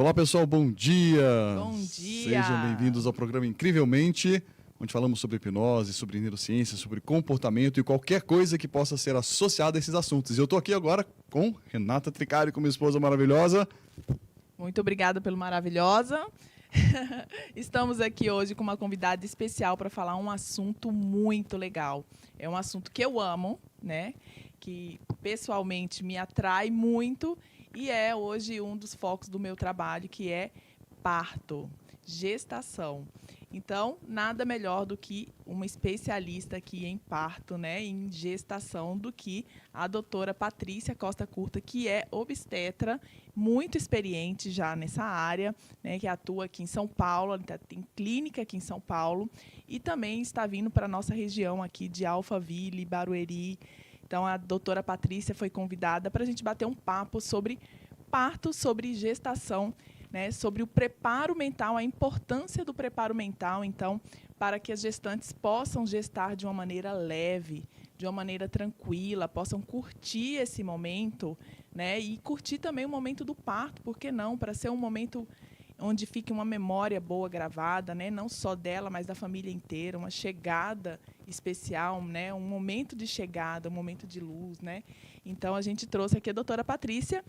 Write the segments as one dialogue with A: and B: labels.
A: Olá, pessoal, bom dia!
B: Bom dia!
A: Sejam bem-vindos ao programa Incrivelmente, onde falamos sobre hipnose, sobre neurociência, sobre comportamento e qualquer coisa que possa ser associada a esses assuntos. E eu estou aqui agora com Renata Tricari, com minha esposa maravilhosa.
B: Muito obrigada pelo maravilhosa. Estamos aqui hoje com uma convidada especial para falar um assunto muito legal. É um assunto que eu amo, né? Que pessoalmente me atrai muito e é hoje um dos focos do meu trabalho, que é parto, gestação. Então, nada melhor do que uma especialista aqui em parto, né, em gestação, do que a doutora Patrícia Costa Curta, que é obstetra, muito experiente já nessa área, né, que atua aqui em São Paulo, tem clínica aqui em São Paulo, e também está vindo para a nossa região aqui de Alphaville, Barueri. Então, a doutora Patrícia foi convidada para a gente bater um papo sobre parto, sobre gestação, né, sobre o preparo mental, a importância do preparo mental, então, para que as gestantes possam gestar de uma maneira leve, de uma maneira tranquila, possam curtir esse momento, né, e curtir também o momento do parto, por que não? Para ser um momento onde fique uma memória boa gravada, né, não só dela, mas da família inteira, uma chegada especial, né, um momento de chegada, um momento de luz, né. Então, a gente trouxe aqui a doutora Patrícia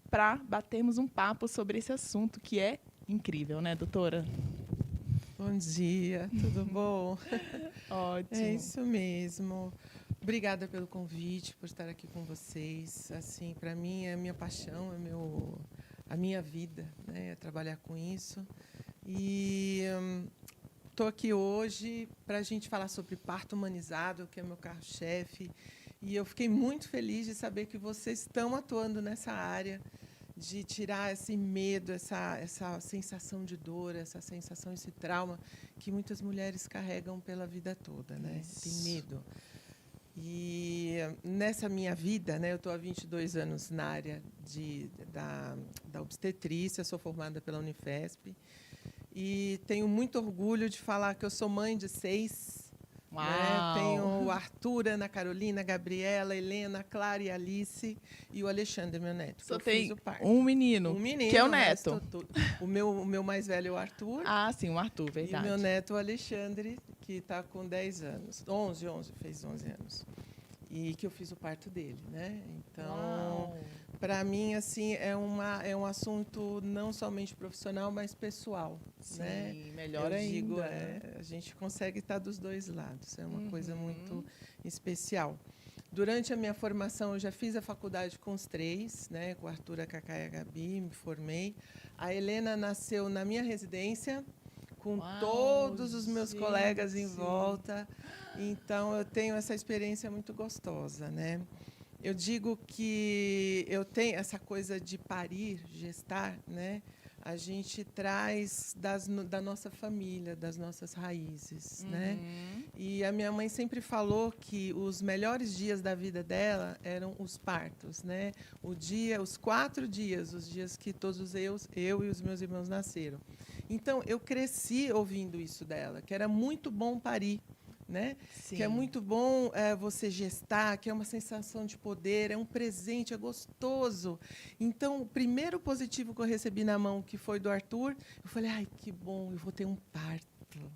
B: para batermos um papo sobre esse assunto que é incrível, né, doutora?
C: Bom dia, tudo bom?
B: Ótimo.
C: É isso mesmo. Obrigada pelo convite, por estar aqui com vocês. Assim, para mim é a minha paixão, a minha vida, né? É trabalhar com isso. E estou aqui hoje para a gente falar sobre parto humanizado, que é meu carro-chefe. E eu fiquei muito feliz de saber que vocês estão atuando nessa área, de tirar esse medo, essa sensação de dor, essa sensação, esse trauma que muitas mulheres carregam pela vida toda, né? Tem medo. E nessa minha vida, né, eu estou há 22 anos na área da obstetrícia, sou formada pela Unifesp, e tenho muito orgulho de falar que eu sou mãe de 6.
B: Uau.
C: Tenho o Arthur, Ana Carolina, Gabriela, Helena, Clara e Alice, e o Alexandre, meu neto.
B: Só
C: eu
B: tem
C: fiz o parto.
B: um menino, que é o neto.
C: O meu mais velho é o Arthur.
B: Ah, sim, o Arthur, verdade.
C: E o meu neto, o Alexandre, que está com 10 anos. 11, fez 11 anos. E que eu fiz o parto dele, né? Então, para mim, assim, é um assunto não somente profissional, mas pessoal.
B: Sim,
C: né?
B: melhor
C: eu
B: ainda.
C: Digo, a gente consegue estar dos dois lados. É uma coisa muito especial. Durante a minha formação, eu já fiz a faculdade com os 3, né? Com a Arthur, a Cacá e a Gabi, me formei. A Helena nasceu na minha residência, com todos os meus colegas em volta. Então, eu tenho essa experiência muito gostosa, né? Eu digo que eu tenho essa coisa de parir, gestar, né? A gente traz da nossa família, das nossas raízes, né? E a minha mãe sempre falou que os melhores dias da vida dela eram os partos, né? Os 4 dias, os dias que todos eu e os meus irmãos nasceram. Então, eu cresci ouvindo isso dela, que era muito bom parir, né?
B: Sim.
C: Que é muito bom você gestar, que é uma sensação de poder, é um presente, é gostoso. Então, o primeiro positivo que eu recebi na mão, que foi do Arthur, eu falei, ai, que bom, eu vou ter um parto.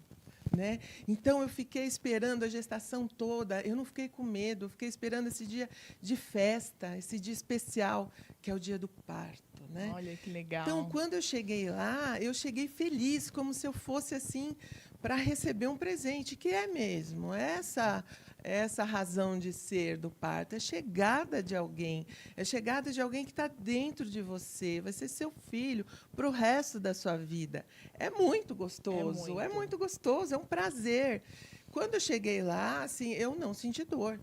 C: Né? Então, eu fiquei esperando a gestação toda, eu não fiquei com medo, eu fiquei esperando esse dia de festa, esse dia especial, que é o dia do parto. Né?
B: Olha, que legal.
C: Então, quando eu cheguei lá, eu cheguei feliz, como se eu fosse assim para receber um presente, que é mesmo essa razão de ser do parto, é chegada de alguém, é chegada de alguém que está dentro de você, vai ser seu filho para o resto da sua vida. É muito gostoso, é muito gostoso, é um prazer. Quando eu cheguei lá, assim, eu não senti dor.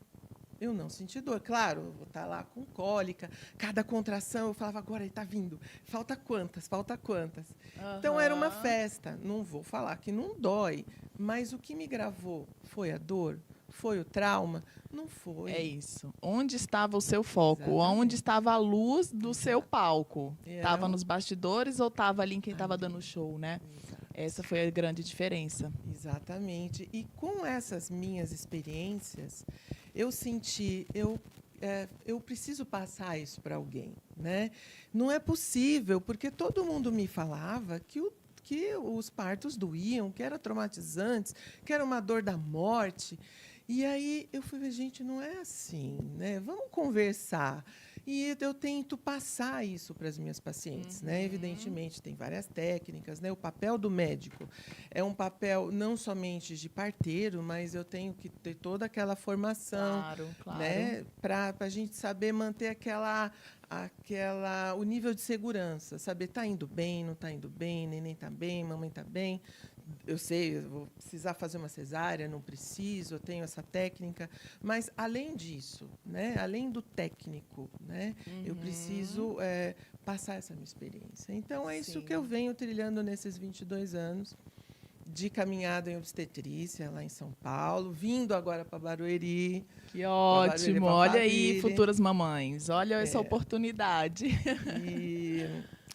C: Eu não senti dor. Claro, eu vou estar lá com cólica. Cada contração, eu falava, agora ele está vindo. Falta quantas? Falta quantas? Então, era uma festa. Não vou falar que não dói, mas o que me gravou foi a dor? Foi o trauma? Não foi.
B: É isso. Onde estava o seu foco?
C: Exatamente.
B: Onde estava a luz do seu palco? Estava nos bastidores ou estava ali em quem estava dando o show, né? Essa foi a grande diferença.
C: Exatamente. E com essas minhas experiências, eu eu preciso passar isso para alguém, né? Não é possível, porque todo mundo me falava que os partos doíam, que eram traumatizantes, que era uma dor da morte. E aí eu falei, gente, não é assim, né? Vamos conversar. E eu tento passar isso para as minhas pacientes, né? Evidentemente, tem várias técnicas, né? O papel do médico é um papel não somente de parteiro, mas eu tenho que ter toda aquela formação,
B: Claro.
C: né? Para a gente saber manter o nível de segurança, saber está indo bem, não está indo bem, neném está bem, mamãe está bem. Eu sei, eu vou precisar fazer uma cesárea, não preciso, eu tenho essa técnica, mas além disso, né, além do técnico, né, eu preciso passar essa minha experiência. Então é isso que eu venho trilhando nesses 22 anos de caminhada em obstetrícia lá em São Paulo, vindo agora para Barueri.
B: Que ótimo! Olha aí,
C: Família.
B: futuras mamães, olha essa oportunidade.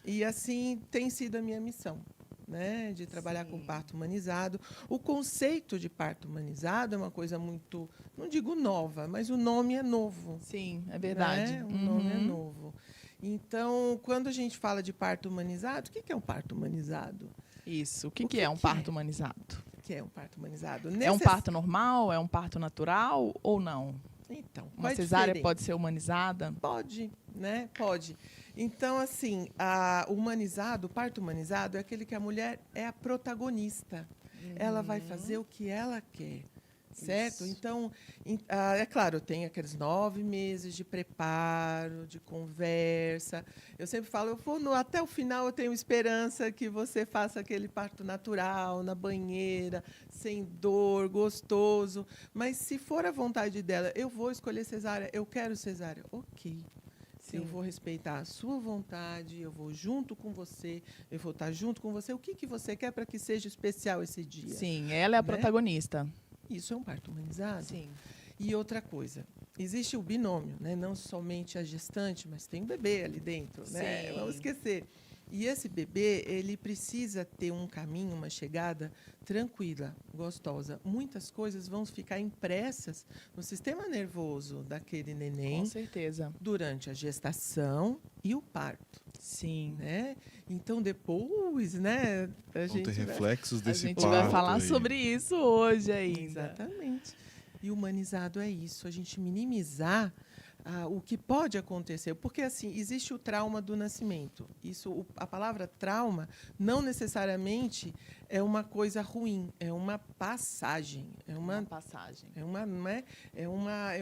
C: E assim tem sido a minha missão, né, de trabalhar com parto humanizado. O conceito de parto humanizado é uma coisa muito, não digo nova, mas o nome é novo.
B: Sim, é verdade.
C: Né? O nome é novo. Então, quando a gente fala de parto humanizado, o que é um parto humanizado?
B: Isso. O que é um parto humanizado?
C: O que é um parto humanizado?
B: É um parto normal? É um parto natural ou não?
C: Então,
B: uma cesárea pode ser humanizada?
C: Pode, né? Pode. Então, assim, o parto humanizado é aquele que a mulher é a protagonista. Ela vai fazer o que ela quer. Certo? Isso. Então, é claro, tem aqueles 9 meses de preparo, de conversa. Eu sempre falo, até o final eu tenho esperança que você faça aquele parto natural, na banheira, sem dor, gostoso. Mas se for a vontade dela, eu vou escolher cesárea, eu quero cesárea. Ok. Sim. Eu vou respeitar a sua vontade, eu vou junto com você, eu vou estar junto com você. O que você quer para que seja especial esse dia?
B: Sim, ela é a protagonista.
C: Isso é um parto humanizado.
B: Sim.
C: E outra coisa, existe o binômio, né? Não somente a gestante, mas tem um bebê ali dentro, né?
B: Sim.
C: Vamos esquecer. E esse bebê, ele precisa ter um caminho, uma chegada tranquila, gostosa. Muitas coisas vão ficar impressas no sistema nervoso daquele neném.
B: Com certeza.
C: Durante a gestação e o parto.
B: Sim.
C: Né? Então, depois, né?
A: Vão ter reflexos desse parto.
B: A gente vai falar sobre isso hoje ainda.
C: Exatamente. E humanizado é isso, a gente minimizar o que pode acontecer. Porque, assim, existe o trauma do nascimento. A palavra trauma não necessariamente é uma coisa ruim, é uma passagem. É uma passagem. É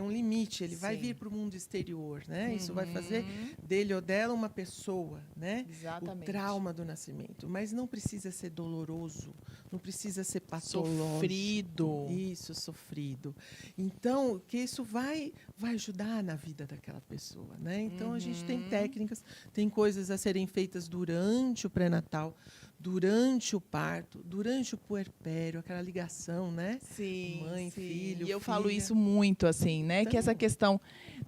C: um limite. Ele vai vir para o mundo exterior, né? Isso vai fazer dele ou dela uma pessoa, né?
B: Exatamente.
C: O trauma do nascimento. Mas não precisa ser doloroso, não precisa ser patológico.
B: Sofrido.
C: Isso, sofrido. Então, que isso vai ajudar na vida daquela pessoa, né? Então, a gente tem técnicas, tem coisas a serem feitas durante o pré-natal, durante o parto, durante o puerpério, aquela ligação, né?
B: Sim,
C: mãe, filho,
B: e eu
C: filha.
B: falo isso muito, assim, né? Que essa questão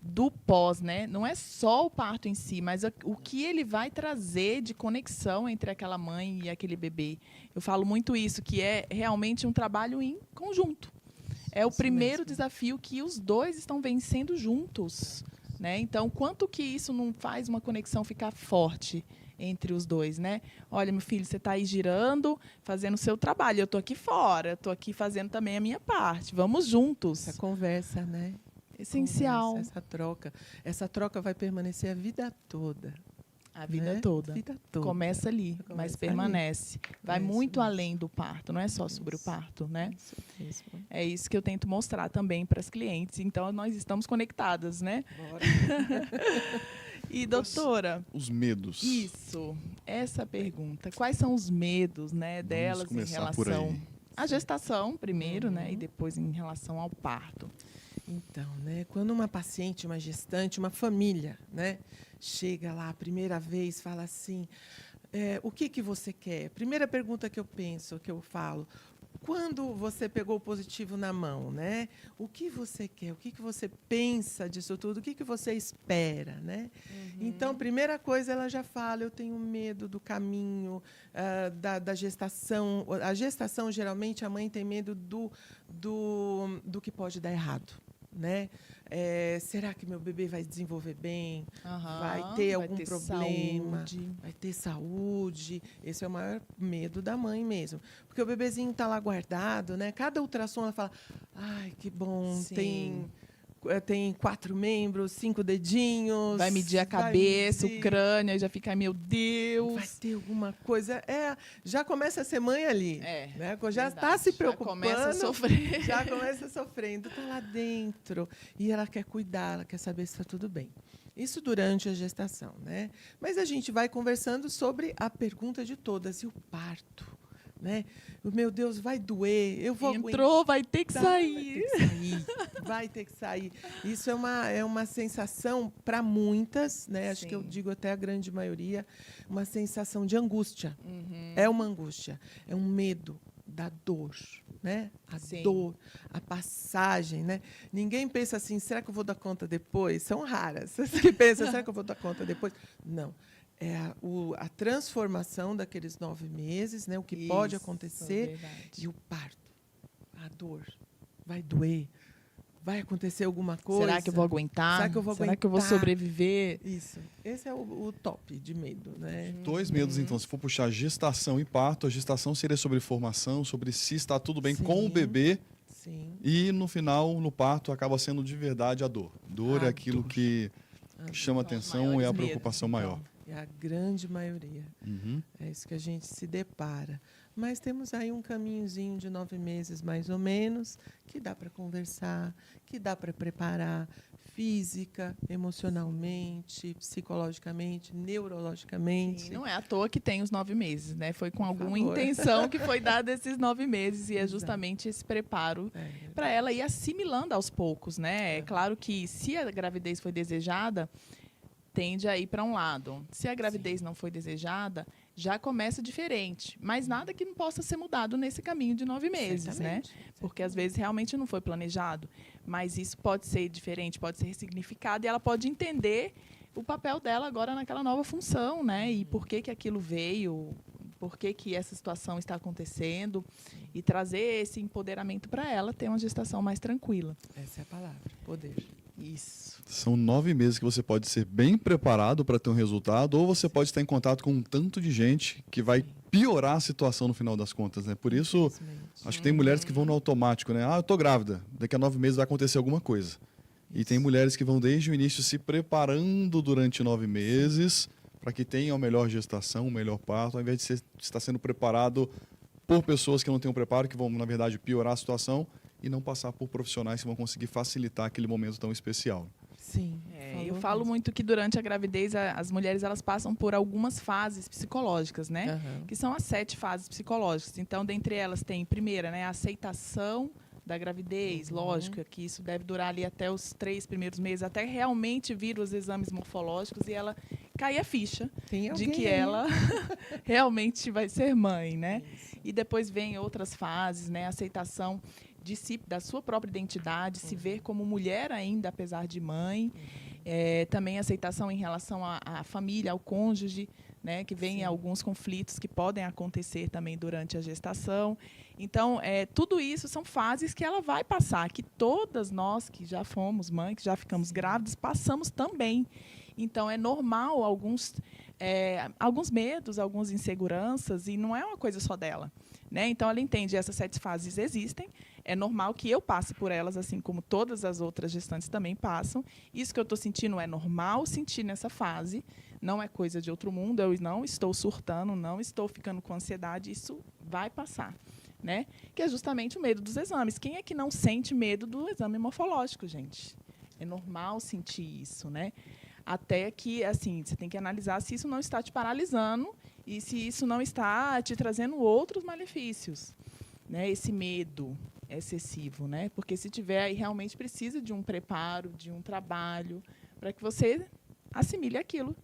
B: do pós, né? Não é só o parto em si, mas o que ele vai trazer de conexão entre aquela mãe e aquele bebê. Eu falo muito isso, que é realmente um trabalho em conjunto. É o primeiro desafio que os dois estão vencendo juntos, né? Então, quanto que isso não faz uma conexão ficar forte entre os dois, né? Olha, meu filho, você está aí girando, fazendo o seu trabalho. Eu estou aqui fora, estou aqui fazendo também a minha parte. Vamos juntos.
C: Essa conversa, né?
B: Essencial.
C: Essa troca vai permanecer a vida toda.
B: A vida
C: né?
B: toda.
C: Vida toda.
B: Começa ali, mas permanece. Vai muito além do parto, não é só sobre o parto, né?
C: Isso mesmo.
B: É isso que eu tento mostrar também para as clientes. Então, nós estamos conectadas, né?
C: Bora.
B: E, doutora...
A: Os medos.
B: Isso, essa pergunta. Quais são os medos, né, delas em relação à gestação, primeiro, né, e depois em relação ao parto?
C: Então, né, quando uma paciente, uma gestante, uma família, né, chega lá a primeira vez, fala assim, o que você quer? Primeira pergunta que eu falo, quando você pegou o positivo na mão, né? O que você quer? O que você pensa disso tudo? O que você espera, né? Então, primeira coisa, ela já fala, eu tenho medo do caminho, da gestação. A gestação, geralmente, a mãe tem medo do que pode dar errado, né? será que meu bebê vai desenvolver bem?
B: Aham,
C: Vai ter algum
B: ter
C: problema?
B: saúde.
C: Vai ter saúde? Esse é o maior medo da mãe mesmo. Porque o bebezinho está lá guardado, né? Cada ultrassom ela fala, ai, que bom,
B: Sim.
C: tem 4 membros, 5 dedinhos.
B: Vai medir a
C: vai
B: cabeça,
C: medir,
B: o crânio, aí já fica, meu
C: vai
B: Deus.
C: ter alguma coisa. Já começa a ser mãe ali. Né? Já está
B: verdade.
C: se preocupando.
B: Já começa a sofrer.
C: Já começa sofrendo, está lá dentro. E ela quer cuidar, ela quer saber se está tudo bem. Isso durante a gestação, né? Mas a gente vai conversando sobre a pergunta de todas, e o parto? Né? Meu Deus, vai doer, eu vou
B: Entrou, vai ter que
C: aguentar,
B: sair.
C: vai ter que sair. Isso é uma sensação para muitas, né? Acho que eu
B: Sim.
C: digo até a grande maioria, uma sensação de angústia.
B: Uhum.
C: É uma angústia, é um medo da dor, né? A
B: Sim.
C: dor, a passagem, né? Ninguém pensa assim, será que eu vou dar conta depois? São raras as que pensam, será que eu vou dar conta depois? Não. É a transformação daqueles 9 meses, né? O que pode
B: Isso,
C: acontecer,
B: verdade.
C: e o parto, a dor. Vai doer? Vai acontecer alguma coisa?
B: Será que eu vou aguentar?
C: Será que eu vou
B: Será que eu vou
C: aguentar?
B: sobreviver?
C: Isso. Esse é o top de medo, né?
A: 2 medos, então. Se for puxar gestação e parto, a gestação seria sobre formação, sobre se está tudo bem com o
C: Sim.
A: bebê.
C: Sim.
A: E no final, no parto, acaba sendo de verdade a dor. Dor
C: A
A: é aquilo
C: dor.
A: que
C: A
A: chama
B: São os
A: atenção e é
B: maiores
A: a
B: medos,
A: preocupação
B: então.
A: maior.
C: É a grande maioria.
A: Uhum.
C: É isso que a gente se depara. Mas temos aí um caminhozinho de 9 meses, mais ou menos, que dá para conversar, que dá para preparar física, emocionalmente, psicologicamente, neurologicamente.
B: Sim, não é à toa que tem os 9 meses, né? Foi com
C: Por
B: alguma
C: favor.
B: intenção que foi dado esses 9 meses. E é
C: Exato.
B: justamente esse preparo
C: É,
B: para ela ir assimilando aos poucos, né? É
C: É.
B: claro que se a gravidez foi desejada, tende a ir para um lado. Se a gravidez não foi desejada, já começa diferente. Mas nada que não possa ser mudado nesse caminho de 9 meses, né?
C: certamente.
B: Porque às vezes realmente não foi planejado. Mas isso pode ser diferente, pode ser ressignificado e ela pode entender o papel dela agora naquela nova função, né? E por que que aquilo veio, por que que essa situação está acontecendo e trazer esse empoderamento para ela ter uma gestação mais tranquila.
C: Essa é a palavra, poder.
B: Isso.
A: São 9 meses que você pode ser bem preparado para ter um resultado, ou você pode estar em contato com um tanto de gente que vai piorar a situação no final das contas, né? Por isso,
C: Infelizmente.
A: acho que tem mulheres que vão no automático, né? Ah, eu tô grávida, daqui a 9 meses vai acontecer alguma coisa. E tem mulheres que vão desde o início se preparando durante 9 meses para que tenham a melhor gestação, o melhor parto, ao invés de estar sendo preparado por pessoas que não têm o preparo, que vão, na verdade, piorar a situação e não passar por profissionais que vão conseguir facilitar aquele momento tão especial.
C: Sim.
B: Eu
C: falou
B: falo
C: mesmo.
B: muito que durante a gravidez as mulheres elas passam por algumas fases psicológicas, né?
C: Aham.
B: Que são as 7 fases psicológicas. Então, dentre elas tem, primeira, né, a aceitação da gravidez. Lógico que isso deve durar ali até os 3 primeiros meses, até realmente vir os exames morfológicos e ela cair a ficha
C: Tem
B: de
C: alguém
B: que
C: aí.
B: ela realmente vai ser mãe, né?
C: Isso.
B: E depois vem outras fases, né? A aceitação de si, da sua própria identidade, se ver como mulher ainda, apesar de mãe. Também aceitação em relação à família, ao cônjuge, né? Que vem
C: Sim.
B: alguns conflitos que podem acontecer também durante a gestação. Então, tudo isso são fases que ela vai passar, que todas nós que já fomos mãe, que já ficamos grávidas, passamos também. Então, é normal alguns medos, algumas inseguranças, e não é uma coisa só dela. Né? Então, ela entende que essas 7 fases existem, é normal que eu passe por elas, assim como todas as outras gestantes também passam. Isso que eu estou sentindo é normal sentir nessa fase, não é coisa de outro mundo, eu não estou surtando, não estou ficando com ansiedade, isso vai passar. Né? Que é justamente o medo dos exames. Quem é que não sente medo do exame morfológico, gente? É normal sentir isso, né? Até que, assim, você tem que analisar se isso não está te paralisando e se isso não está te trazendo outros malefícios, né? Esse medo excessivo, né? Porque se tiver, aí realmente precisa de um preparo, de um trabalho, para que você assimile aquilo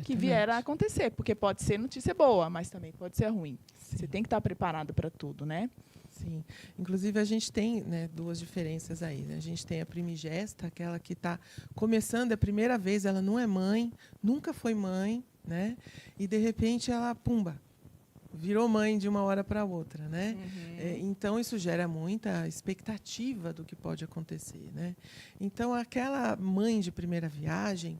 B: que vier a acontecer, porque pode ser notícia boa, mas também pode ser ruim.
C: Sim.
B: Você tem que estar preparado para tudo, né?
C: Sim. Inclusive, a gente tem, né, 2 diferenças aí. Né? A gente tem a primigesta, aquela que está começando a primeira vez, ela não é mãe, nunca foi mãe, né? E, de repente, ela, pumba, virou mãe de uma hora para outra, né? Então isso gera muita expectativa do que pode acontecer, né? Então aquela mãe de primeira viagem,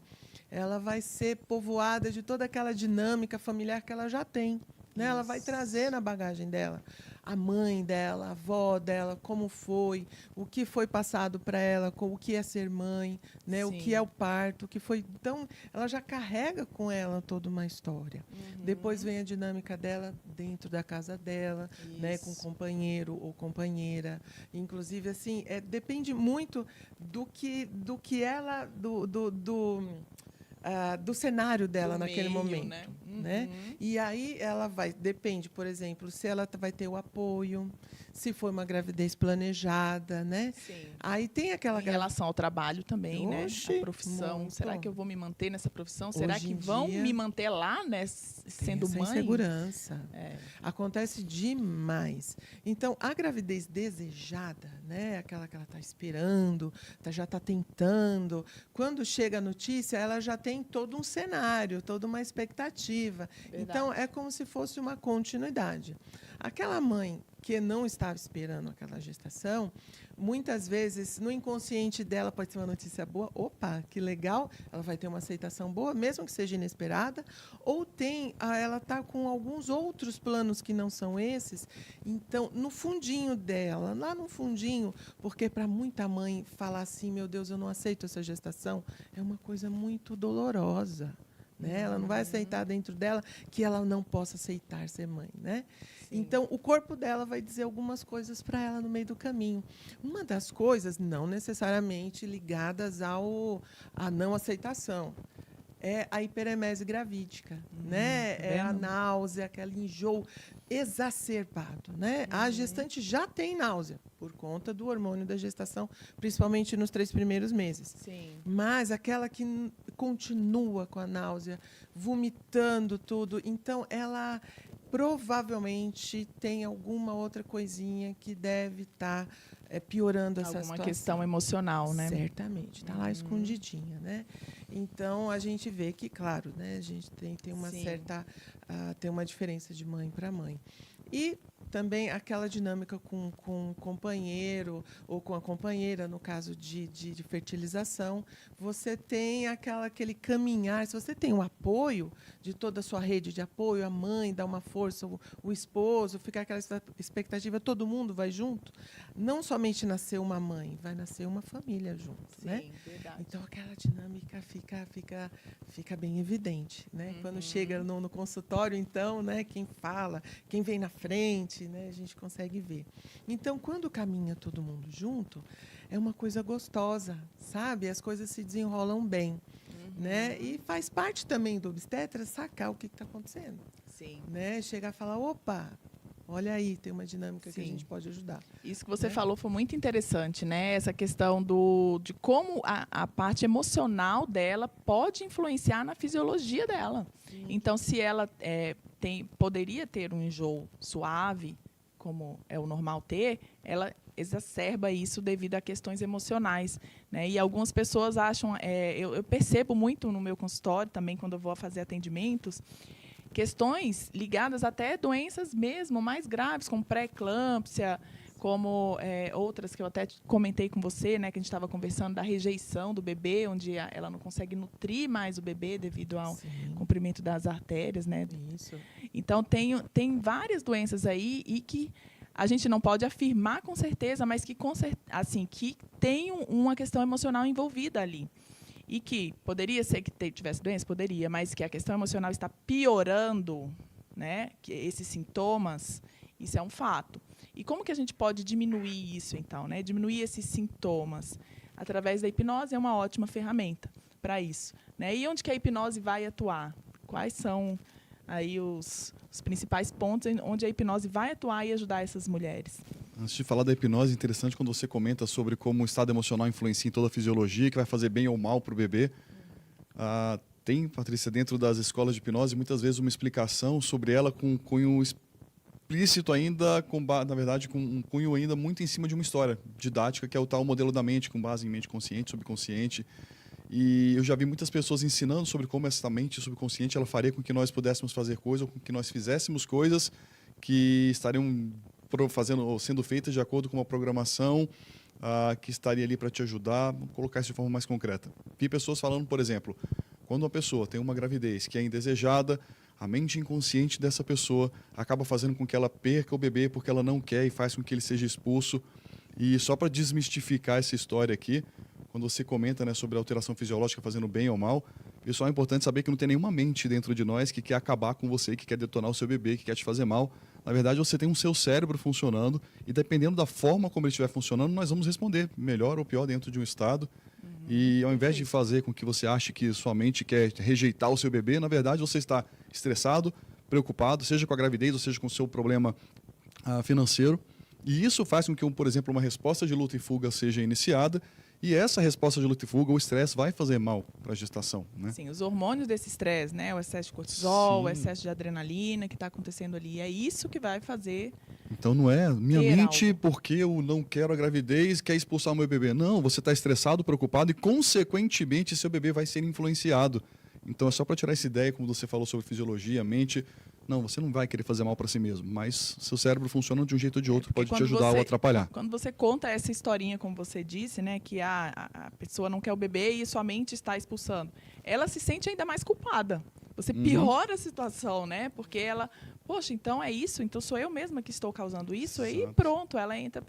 C: ela vai ser povoada de toda aquela dinâmica familiar que ela já tem, né? Ela vai trazer na bagagem dela a mãe dela, a avó dela, como foi, o que foi passado para ela, o que é ser mãe, né? O que é o parto, o que foi. Então, ela já carrega com ela toda uma história. Depois vem a dinâmica dela dentro da casa dela, né? Com companheiro ou companheira. Inclusive, assim, depende muito do que ela, do cenário dela naquele momento, né? E aí ela depende, por exemplo, se ela vai ter o apoio, se for uma gravidez planejada, né?
B: Sim.
C: Aí tem aquela
B: em relação ao trabalho também,
C: Oxe,
B: né? A profissão.
C: muito.
B: Será que eu vou me manter nessa profissão? Será
C: Hoje
B: que
C: em
B: vão
C: dia,
B: me manter lá, né? Sendo
C: essa
B: mãe?
C: insegurança. Acontece demais. Então, a gravidez desejada, né? Aquela que ela está esperando, já está tentando. Quando chega a notícia, ela já tem todo um cenário, toda uma expectativa.
B: Verdade.
C: Então, é como se fosse uma continuidade. Aquela mãe que não estava esperando aquela gestação, muitas vezes, no inconsciente dela, pode ser uma notícia boa. Opa, que legal! Ela vai ter uma aceitação boa, mesmo que seja inesperada. Ou ela está com alguns outros planos que não são esses. Então, no fundinho dela, lá no fundinho, porque para muita mãe falar assim, meu Deus, eu não aceito essa gestação, é uma coisa muito dolorosa. Né? Ela não vai aceitar dentro dela que ela não possa aceitar ser mãe, né? Então, o corpo dela vai dizer algumas coisas para ela no meio do caminho. Uma das coisas, não necessariamente ligadas à não aceitação, é a hiperemese gravídica, né? É a náusea, aquele enjoo exacerbado, né? A gestante já tem náusea por conta do hormônio da gestação, principalmente nos 3 primeiros meses.
B: Sim.
C: Mas aquela que continua com a náusea, vomitando tudo, então ela provavelmente tem alguma outra coisinha que deve estar piorando essa situação.
B: Alguma questão emocional, né?
C: Certamente, está lá escondidinha, né? Então a gente vê que, claro, né, a gente tem uma certa tem uma diferença de mãe para mãe. E também aquela dinâmica com o companheiro ou com a companheira, no caso de fertilização, você tem aquele caminhar, se você tem o apoio de toda a sua rede de apoio, a mãe dá uma força, o esposo, fica aquela expectativa, todo mundo vai junto, não somente nascer uma mãe, vai nascer uma família junto.
B: Sim,
C: né?
B: Verdade.
C: Então, aquela dinâmica fica bem evidente. Né? Quando chega no consultório, então, né, quem fala, quem vem na frente, né, a gente consegue ver. Então, quando caminha todo mundo junto, é uma coisa gostosa, sabe? As coisas se desenrolam bem. Né? E faz parte também do obstetra sacar o que está acontecendo.
B: Sim.
C: Né? Chegar a falar, opa, olha aí, tem uma dinâmica que a gente pode ajudar.
B: Isso que você falou foi muito interessante, né? Essa questão de como a parte emocional dela pode influenciar na fisiologia dela. Sim. Então, se ela poderia ter um enjoo suave, como é o normal ter, ela exacerba isso devido a questões emocionais, né? E algumas pessoas acham, eu percebo muito no meu consultório também, quando eu vou fazer atendimentos, questões ligadas até a doenças mesmo mais graves, como pré-eclâmpsia, como outras que eu até comentei com você, né, que a gente estava conversando da rejeição do bebê, onde ela não consegue nutrir mais o bebê devido ao comprimento das artérias, né?
C: Isso.
B: Então tem várias doenças aí e que a gente não pode afirmar com certeza, mas que que tem uma questão emocional envolvida ali. E que poderia ser que tivesse doença, poderia, mas que a questão emocional está piorando, né, que esses sintomas, isso é um fato. E como que a gente pode diminuir isso, então, né? Diminuir esses sintomas? Através da hipnose é uma ótima ferramenta para isso. Né? E onde que a hipnose vai atuar? Quais são aí os principais pontos onde a hipnose vai atuar e ajudar essas mulheres?
A: Antes de falar da hipnose, é interessante quando você comenta sobre como o estado emocional influencia em toda a fisiologia, que vai fazer bem ou mal para o bebê. Tem, Patrícia, dentro das escolas de hipnose, muitas vezes uma explicação sobre ela com um cunho explícito ainda, na verdade, com um cunho ainda muito em cima de uma história didática, que é o tal modelo da mente, com base em mente consciente, subconsciente. E eu já vi muitas pessoas ensinando sobre como essa mente subconsciente ela faria com que nós pudéssemos fazer coisas, ou com que nós fizéssemos coisas que estariam fazendo ou sendo feitas de acordo com uma programação que estaria ali para te ajudar. Vamos colocar isso de forma mais concreta. Vi pessoas falando, por exemplo, quando uma pessoa tem uma gravidez que é indesejada, a mente inconsciente dessa pessoa acaba fazendo com que ela perca o bebê porque ela não quer e faz com que ele seja expulso. E só para desmistificar essa história aqui, quando você comenta, né, sobre a alteração fisiológica fazendo bem ou mal, pessoal, é importante saber que não tem nenhuma mente dentro de nós que quer acabar com você, que quer detonar o seu bebê, que quer te fazer mal. Na verdade, você tem um seu cérebro funcionando e dependendo da forma como ele estiver funcionando, nós vamos responder melhor ou pior dentro de um estado. E ao invés de fazer com que você ache que sua mente quer rejeitar o seu bebê, na verdade você está estressado, preocupado, seja com a gravidez ou seja com o seu problema financeiro. E isso faz com que, por exemplo, uma resposta de luta e fuga seja iniciada. E essa resposta de luta e fuga, o estresse, vai fazer mal para a gestação, né?
B: Sim, os hormônios desse estresse, né? O excesso de cortisol,
A: Sim.
B: o excesso de adrenalina que está acontecendo ali. É isso que vai fazer.
A: Então não é minha
B: Ter
A: mente
B: algo.
A: porque eu não quero a gravidez, quer expulsar o meu bebê. Não, você está estressado, preocupado e, consequentemente, seu bebê vai ser influenciado. Então é só para tirar essa ideia, como você falou sobre fisiologia, mente. Não, você não vai querer fazer mal para si mesmo, mas seu cérebro funciona de um jeito ou de outro,
B: Porque
A: pode te ajudar ou atrapalhar.
B: Quando você conta essa historinha, como você disse, né, que a pessoa não quer o bebê e sua mente está expulsando, ela se sente ainda mais culpada. Você piora a situação, né? Porque ela, poxa, então é isso, então sou eu mesma que estou causando isso, aí
A: Exato.
B: pronto, ela entra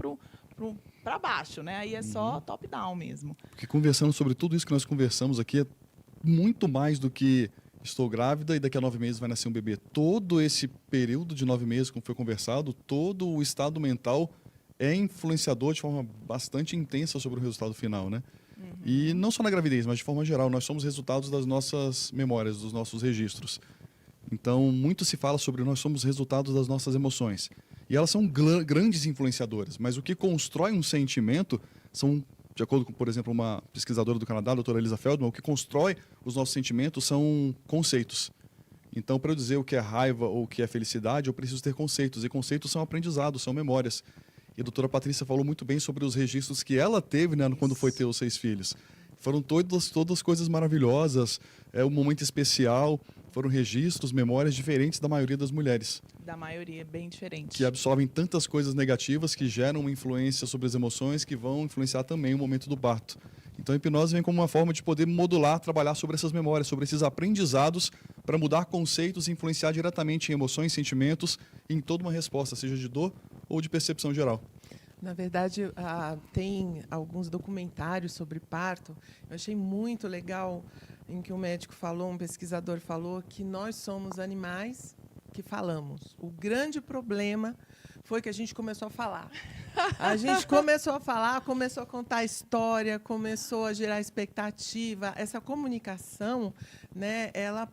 B: para baixo, né? Aí é só top-down mesmo.
A: Porque conversando sobre tudo isso que nós conversamos aqui, é muito mais do que estou grávida e daqui a 9 meses vai nascer um bebê. Todo esse período de 9 meses, como foi conversado, todo o estado mental é influenciador de forma bastante intensa sobre o resultado final, né? E não só na gravidez, mas de forma geral, nós somos resultados das nossas memórias, dos nossos registros. Então, muito se fala sobre nós somos resultados das nossas emoções. E elas são grandes influenciadoras, mas o que constrói um sentimento são, de acordo com, por exemplo, uma pesquisadora do Canadá, a doutora Elisa Feldman, o que constrói os nossos sentimentos são conceitos. Então, para eu dizer o que é raiva ou o que é felicidade, eu preciso ter conceitos. E conceitos são aprendizados, são memórias. E a doutora Patrícia falou muito bem sobre os registros que ela teve, né, quando foi ter os 6 filhos. Foram todas coisas maravilhosas, um momento especial, foram registros, memórias diferentes da maioria das mulheres.
B: Da maioria, bem diferente.
A: Que absorvem tantas coisas negativas que geram uma influência sobre as emoções que vão influenciar também o momento do parto. Então a hipnose vem como uma forma de poder modular, trabalhar sobre essas memórias, sobre esses aprendizados, para mudar conceitos e influenciar diretamente em emoções, sentimentos e em toda uma resposta, seja de dor ou de percepção geral.
C: Na verdade, tem alguns documentários sobre parto. Eu achei muito legal em que um médico falou, um pesquisador falou, que nós somos animais que falamos. O grande problema foi que a gente começou a falar. A gente começou a falar, começou a contar história, começou a gerar expectativa. Essa comunicação, né, ela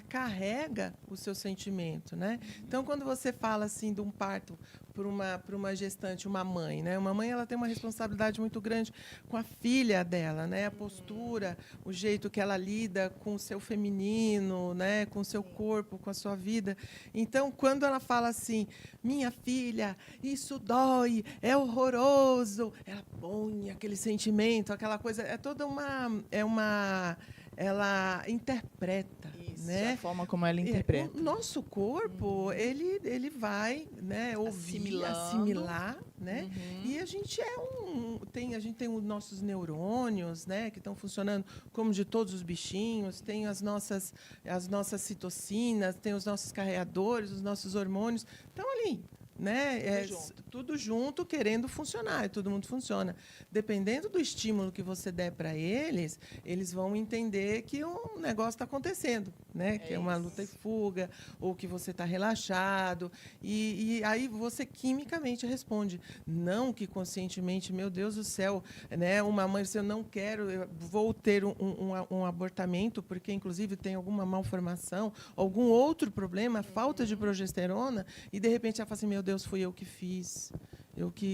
C: carrega o seu sentimento, né? Então, quando você fala assim de um parto para uma gestante, uma mãe, né? Uma mãe ela tem uma responsabilidade muito grande com a filha dela, né? A postura, o jeito que ela lida com o seu feminino, né? Com o seu corpo, com a sua vida. Então, quando ela fala assim, minha filha, isso dói, é horroroso, ela põe aquele sentimento, aquela coisa, ela interpreta,
B: Isso,
C: né?
B: a forma como ela interpreta.
C: O nosso corpo, ele vai, né, ouvir, assimilar, né? E a gente a gente tem os nossos neurônios, né, que estão funcionando como de todos os bichinhos, tem as nossas citocinas, tem os nossos carreadores, os nossos hormônios, estão ali, né? Tudo junto querendo funcionar, e todo mundo funciona. Dependendo do estímulo que você der para eles vão entender que um negócio está acontecendo, né? Que é uma luta e fuga, ou que você está relaxado. E aí você quimicamente responde. Não que conscientemente, meu Deus do céu, né? Uma mãe, se eu não quero, eu vou ter um abortamento, porque, inclusive, tem alguma malformação, algum outro problema, falta de progesterona, e, de repente, ela fala assim, meu Deus, fui eu que fiz.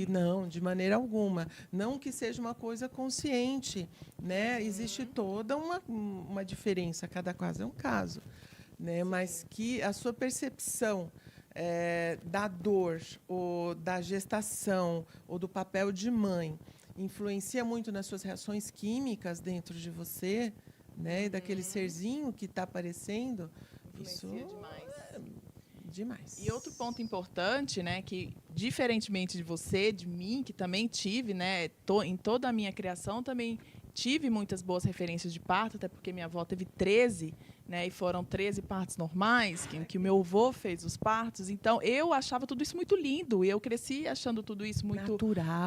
C: Não, de maneira alguma. Não que seja uma coisa consciente, né? Existe toda uma diferença, cada caso é um caso, né? Mas que a sua percepção da dor, ou da gestação, ou do papel de mãe, influencia muito nas suas reações químicas dentro de você, né? E daquele serzinho que está aparecendo.
B: Influencia demais.
C: Demais.
B: E outro ponto importante, né, que diferentemente de você, de mim, que também tive, né, em toda a minha criação também tive muitas boas referências de parto, até porque minha avó teve 13, né, e foram 13 partos normais, que o meu avô fez os partos. Então, eu achava tudo isso muito lindo. E eu cresci achando tudo isso muito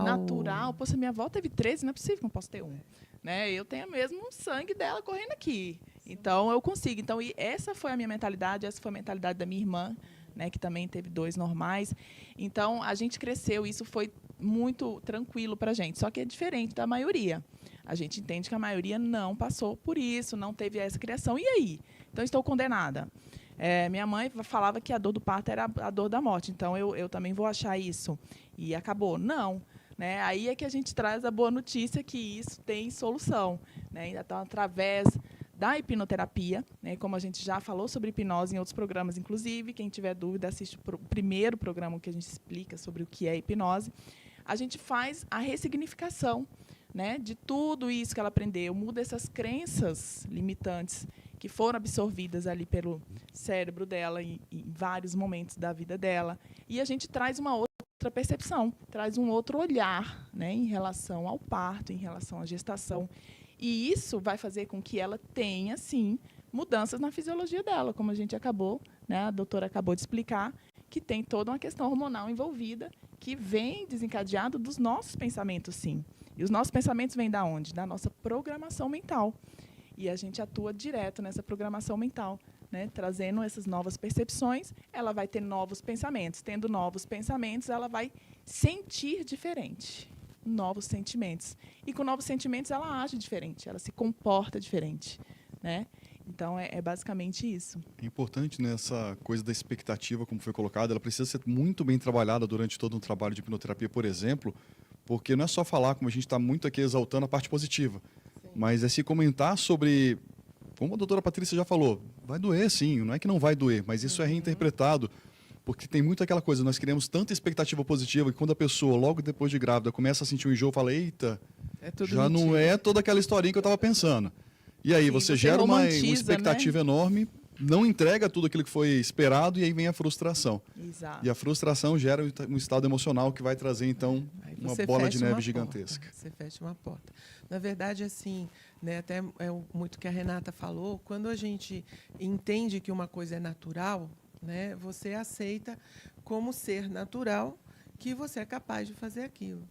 B: natural. Poxa, minha avó teve 13, não é possível que não posso ter um. Né? Eu tenho mesmo o sangue dela correndo aqui. Então, eu consigo. Então, e essa foi a minha mentalidade, essa foi a mentalidade da minha irmã, né, que também teve 2 normais. Então, a gente cresceu, isso foi muito tranquilo para a gente. Só que é diferente da maioria. A gente entende que a maioria não passou por isso, não teve essa criação. E aí? Então, estou condenada. Minha mãe falava que a dor do parto era a dor da morte. Então, eu também vou achar isso. E acabou. Não. Né? Aí é que a gente traz a boa notícia que isso tem solução. Né? Então, através da hipnoterapia, né? Como a gente já falou sobre hipnose em outros programas, inclusive, quem tiver dúvida, assiste o primeiro programa que a gente explica sobre o que é hipnose. A gente faz a ressignificação, né, de tudo isso que ela aprendeu, muda essas crenças limitantes que foram absorvidas ali pelo cérebro dela em vários momentos da vida dela. E a gente traz uma outra percepção, traz um outro olhar, né, em relação ao parto, em relação à gestação. E isso vai fazer com que ela tenha, sim, mudanças na fisiologia dela, como a gente acabou, né, a doutora acabou de explicar, que tem toda uma questão hormonal envolvida, que vem desencadeado dos nossos pensamentos, sim. E os nossos pensamentos vêm da onde? Da nossa programação mental. E a gente atua direto nessa programação mental, né? Trazendo essas novas percepções, ela vai ter novos pensamentos. Tendo novos pensamentos, ela vai sentir diferente. Novos sentimentos. E com novos sentimentos, ela age diferente, ela se comporta diferente, né? Então, é basicamente isso.
A: É importante nessa coisa da expectativa, como foi colocado, ela precisa ser muito bem trabalhada durante todo um trabalho de hipnoterapia, por exemplo, porque não é só falar, como a gente está muito aqui exaltando a parte positiva, mas é se comentar sobre, como a doutora Patrícia já falou, vai doer sim, não é que não vai doer, mas isso é reinterpretado, porque tem muito aquela coisa, nós criamos tanta expectativa positiva que quando a pessoa, logo depois de grávida, começa a sentir um enjoo, fala, eita, já não é toda aquela historinha que eu estava pensando. E aí,
B: Sim,
A: você gera uma expectativa,
B: né,
A: enorme, não entrega tudo aquilo que foi esperado e aí vem a frustração.
B: Exato.
A: E a frustração gera um estado emocional que vai trazer, então, uma bola de neve gigantesca.
C: Você fecha uma porta. Na verdade, assim, né, até muito que a Renata falou, quando a gente entende que uma coisa é natural, né, você aceita como ser natural que você é capaz de fazer aquilo.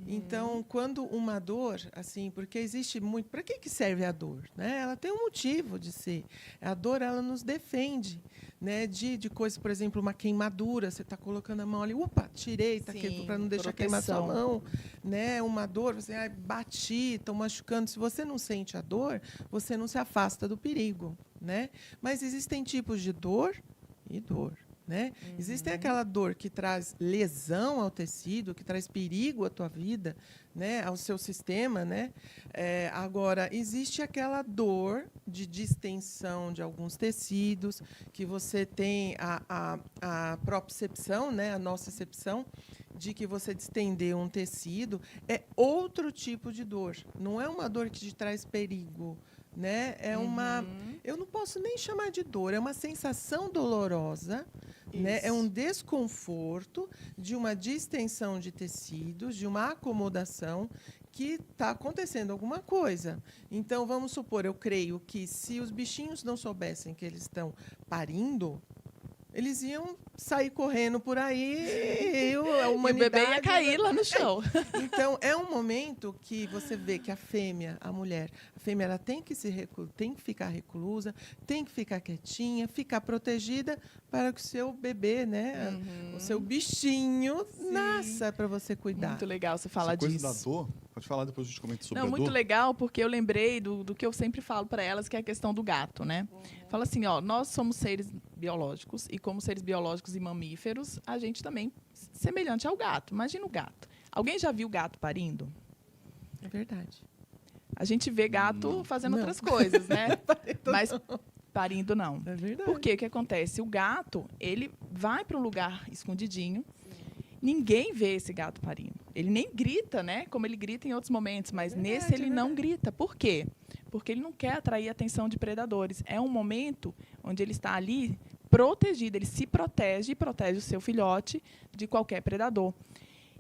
C: Então, quando uma dor, assim, porque existe muito... Para que serve a dor? Né? Ela tem um motivo de ser. A dor, ela nos defende, né, de coisas, por exemplo, uma queimadura, você está colocando a mão ali, opa, tirei, tá para não deixar queimar sua mão. Né? Uma dor, você bati, estou machucando. Se você não sente a dor, você não se afasta do perigo. Né? Mas existem tipos de dor e dor. Né? Existem aquela dor que traz lesão ao tecido, que traz perigo à tua vida, né? Ao seu sistema. Né? Agora, existe aquela dor de distensão de alguns tecidos, que você tem a propriocepção, né? A nocicepção, de que você distender um tecido, é outro tipo de dor. Não é uma dor que te traz perigo. Né? É uma, eu não posso nem chamar de dor, é uma sensação dolorosa, né? É um desconforto de uma distensão de tecidos, de uma acomodação que está acontecendo alguma coisa. Então, vamos supor, eu creio que se os bichinhos não soubessem que eles estão parindo, eles iam sair correndo por aí e
B: o bebê ia cair lá no chão.
C: Então, é um momento que você vê que a fêmea, a mulher, ela tem que tem que ficar reclusa, tem que ficar quietinha, ficar protegida para que o seu bebê, né, o seu bichinho, nasça para você cuidar.
B: Muito legal você falar
A: disso.
B: Coisa
A: da dor, pode falar, depois a gente comenta sobre a dor.
B: Muito legal, porque eu lembrei do que eu sempre falo para elas, que é a questão do gato, né? Fala assim, ó, nós somos seres biológicos e como seres biológicos e mamíferos, a gente também semelhante ao gato. Imagina o gato. Alguém já viu gato parindo?
C: É verdade.
B: A gente vê gato fazendo outras coisas, né? Mas parindo não.
C: É verdade.
B: Por quê? O que acontece? O gato, ele vai para um lugar escondidinho, ninguém vê esse gato parindo. Ele nem grita, né? Como ele grita em outros momentos, mas
C: Verdade,
B: nesse ele não
C: verdade.
B: grita. Por quê? Porque ele não quer atrair a atenção de predadores. É um momento onde ele está ali protegido, ele se protege e protege o seu filhote de qualquer predador.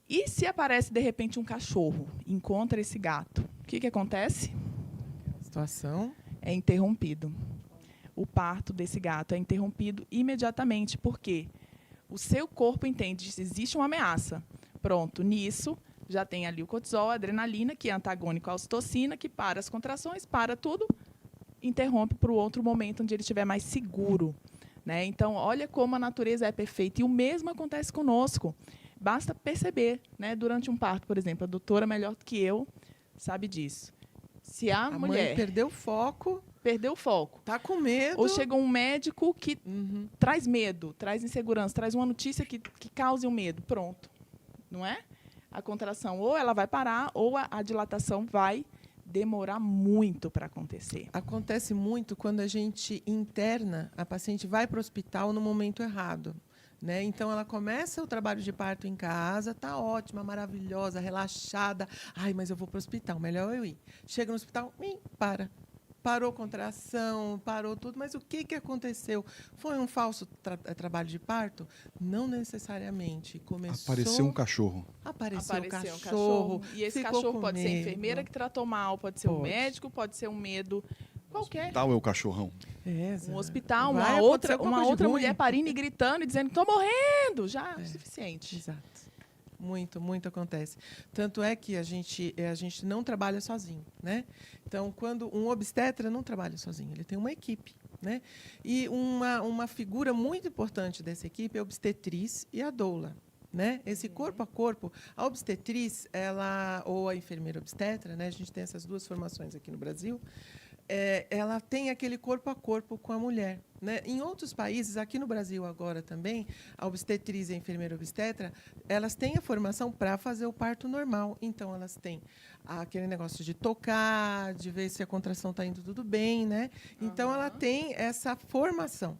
B: E se aparece, de repente, um cachorro, encontra esse gato, o que acontece?
C: Situação.
B: É interrompido. O parto desse gato é interrompido imediatamente, porque o seu corpo entende que existe uma ameaça. Pronto, nisso já tem ali o cortisol, a adrenalina, que é antagônico à ocitocina, que para as contrações, para tudo, interrompe para o outro momento onde ele estiver mais seguro. Né? Então, olha como a natureza é perfeita. E o mesmo acontece conosco. Basta perceber, né? Durante um parto, por exemplo, a doutora melhor do que eu sabe disso. Se a
C: A
B: mulher
C: mãe perdeu o foco,
B: perdeu o foco,
C: tá com medo.
B: ou chegou um médico que
C: Uhum.
B: traz medo, traz insegurança, traz uma notícia que cause um medo, pronto. Não é? A contração ou ela vai parar, ou a dilatação vai demorar muito para acontecer.
C: Acontece muito quando a gente interna, a paciente vai para o hospital no momento errado. Né? Então, ela começa o trabalho de parto em casa, tá ótima, maravilhosa, relaxada. Ai, mas eu vou para o hospital, melhor eu ir. Chega no hospital, para. Parou contração, parou tudo. Mas o que aconteceu? Foi um falso trabalho de parto? Não necessariamente. Começou...
A: Apareceu um cachorro.
C: Apareceu um
B: um
C: cachorro.
B: E esse
C: ficou
B: cachorro
C: com
B: pode ser a
C: medo.
B: enfermeira que tratou mal, pode ser o
C: Pode.
B: médico, pode ser um medo qualquer.
A: Tal é o cachorrão.
B: Um hospital,
C: Vai
B: uma
C: acontecer
B: outra,
C: alguma
B: uma
C: coisa
B: outra
C: ruim.
B: mulher parindo e gritando e dizendo: estou morrendo, já é o suficiente.
C: Exato. Muito, muito acontece. Tanto é que a gente não trabalha sozinho, né? Então, quando um obstetra não trabalha sozinho, ele tem uma equipe, né? E uma figura muito importante dessa equipe é a obstetriz e a doula, né? Esse corpo a corpo, a obstetriz, ela ou a enfermeira obstetra, né? A gente tem essas duas formações aqui no Brasil. Ela tem aquele corpo a corpo com a mulher. Né? Em outros países, aqui no Brasil agora também, a obstetriz e a enfermeira obstetra, elas têm a formação para fazer o parto normal. Então, elas têm aquele negócio de tocar, de ver se a contração está indo tudo bem. Né? Então, ela tem essa formação.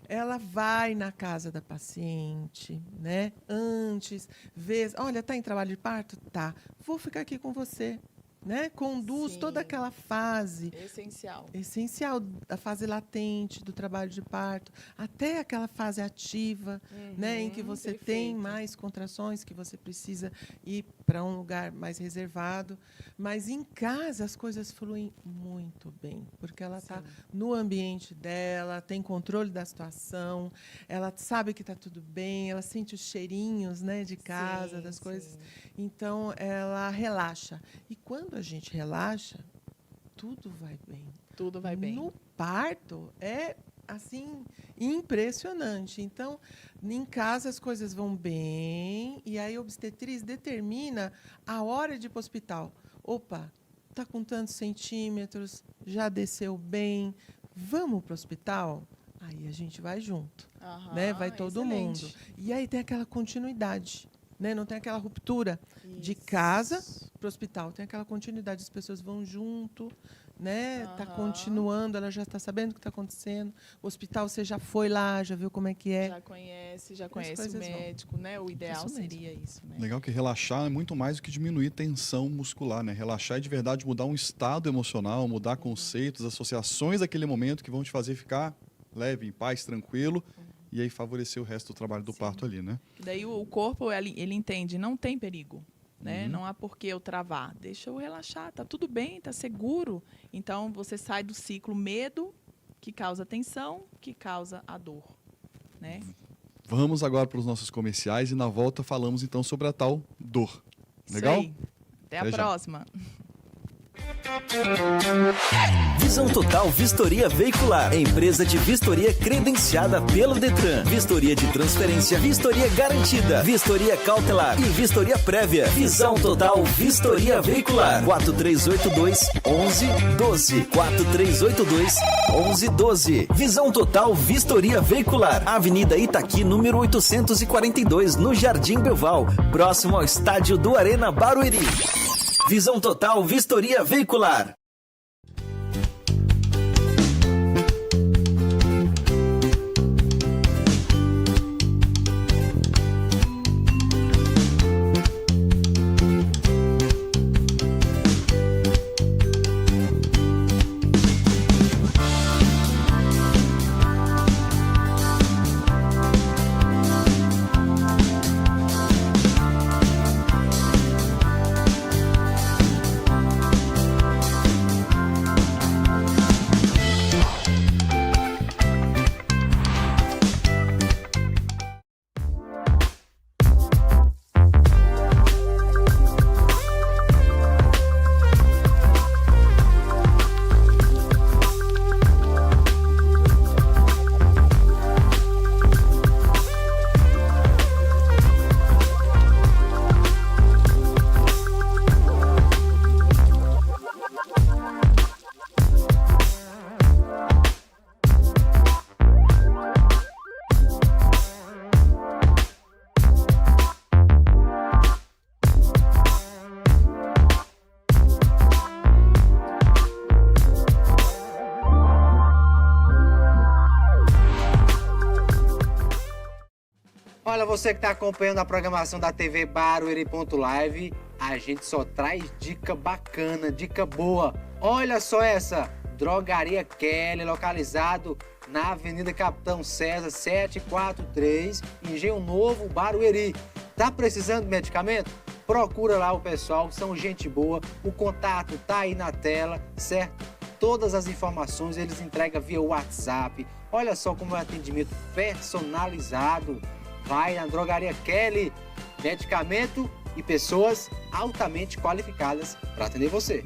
C: Ela vai na casa da paciente, né? Antes, vê, olha, está em trabalho de parto? Tá. Vou ficar aqui com você. Né? Conduz
B: Sim.
C: toda aquela fase
B: Essencial.
C: da fase latente do trabalho de parto, até aquela fase ativa, né? Em que você tem mais contrações, que você precisa ir para um lugar mais reservado. Mas em casa as coisas fluem muito bem, porque ela está no ambiente dela, tem controle da situação, ela sabe que está tudo bem, ela sente os cheirinhos, né, de casa, das coisas. Então, ela relaxa. E quando a gente relaxa, tudo vai bem.
B: Tudo vai bem.
C: No parto, é assim, impressionante. Então, em casa as coisas vão bem, e aí a obstetriz determina a hora de ir para o hospital. Opa, está com tantos centímetros, já desceu bem, vamos para o hospital? Aí a gente vai junto, né? Vai todo
B: excelente.
C: mundo. E aí tem aquela continuidade. Né? Não tem aquela ruptura de casa para o hospital. Tem aquela continuidade, as pessoas vão junto, né? Está continuando, ela já está sabendo o que está acontecendo. O hospital, você já foi lá, já viu como é que é.
B: Já conhece o médico, né? O ideal seria isso, né?
A: Legal que relaxar é muito mais do que diminuir tensão muscular, né? Relaxar é de verdade mudar um estado emocional, mudar conceitos, associações daquele momento que vão te fazer ficar leve, em paz, tranquilo. E aí favorecer o resto do trabalho do parto ali, né?
B: Daí o corpo, ele entende, não tem perigo. Né? Não há por que eu travar. Deixa eu relaxar, tá tudo bem, tá seguro. Então, você sai do ciclo medo, que causa tensão, que causa a dor. Né?
A: Vamos agora para os nossos comerciais e na volta falamos então sobre a tal dor. Legal?
B: Isso aí. Até a
A: Até já.
B: próxima.
D: Visão Total Vistoria Veicular, empresa de vistoria credenciada pelo Detran. Vistoria de transferência, vistoria garantida, vistoria cautelar e vistoria prévia. Visão Total Vistoria Veicular. 4382-1112. 4382-1112. Visão Total Vistoria Veicular. Avenida Itaqui, número 842, no Jardim Belval, próximo ao estádio do Arena Barueri. Visão Total Vistoria Veicular.
E: Olha, você que está acompanhando a programação da TV Barueri.live, a gente só traz dica bacana, dica boa. Olha só essa, Drogaria Kelly, localizado na Avenida Capitão César 743, Engenho Novo, Barueri. Tá precisando de medicamento? Procura lá o pessoal, são gente boa, o contato tá aí na tela, certo? Todas as informações eles entregam via WhatsApp. Olha só como é um atendimento personalizado. Vai na Drogaria Kelly, medicamento e pessoas altamente qualificadas para atender você.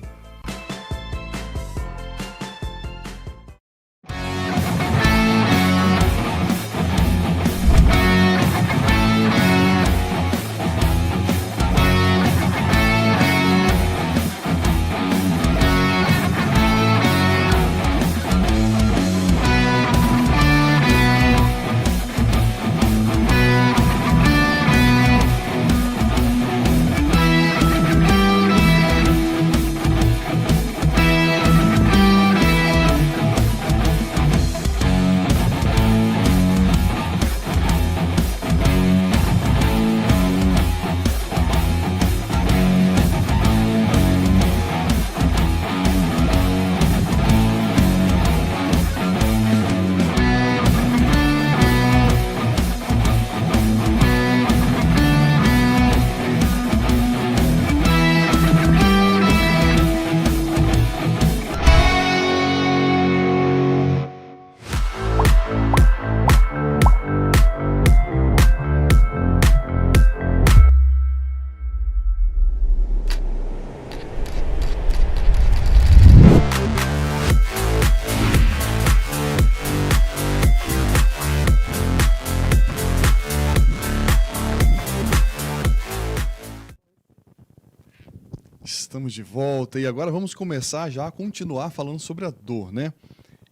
A: Estamos de volta e agora vamos começar já a continuar falando sobre a dor, né?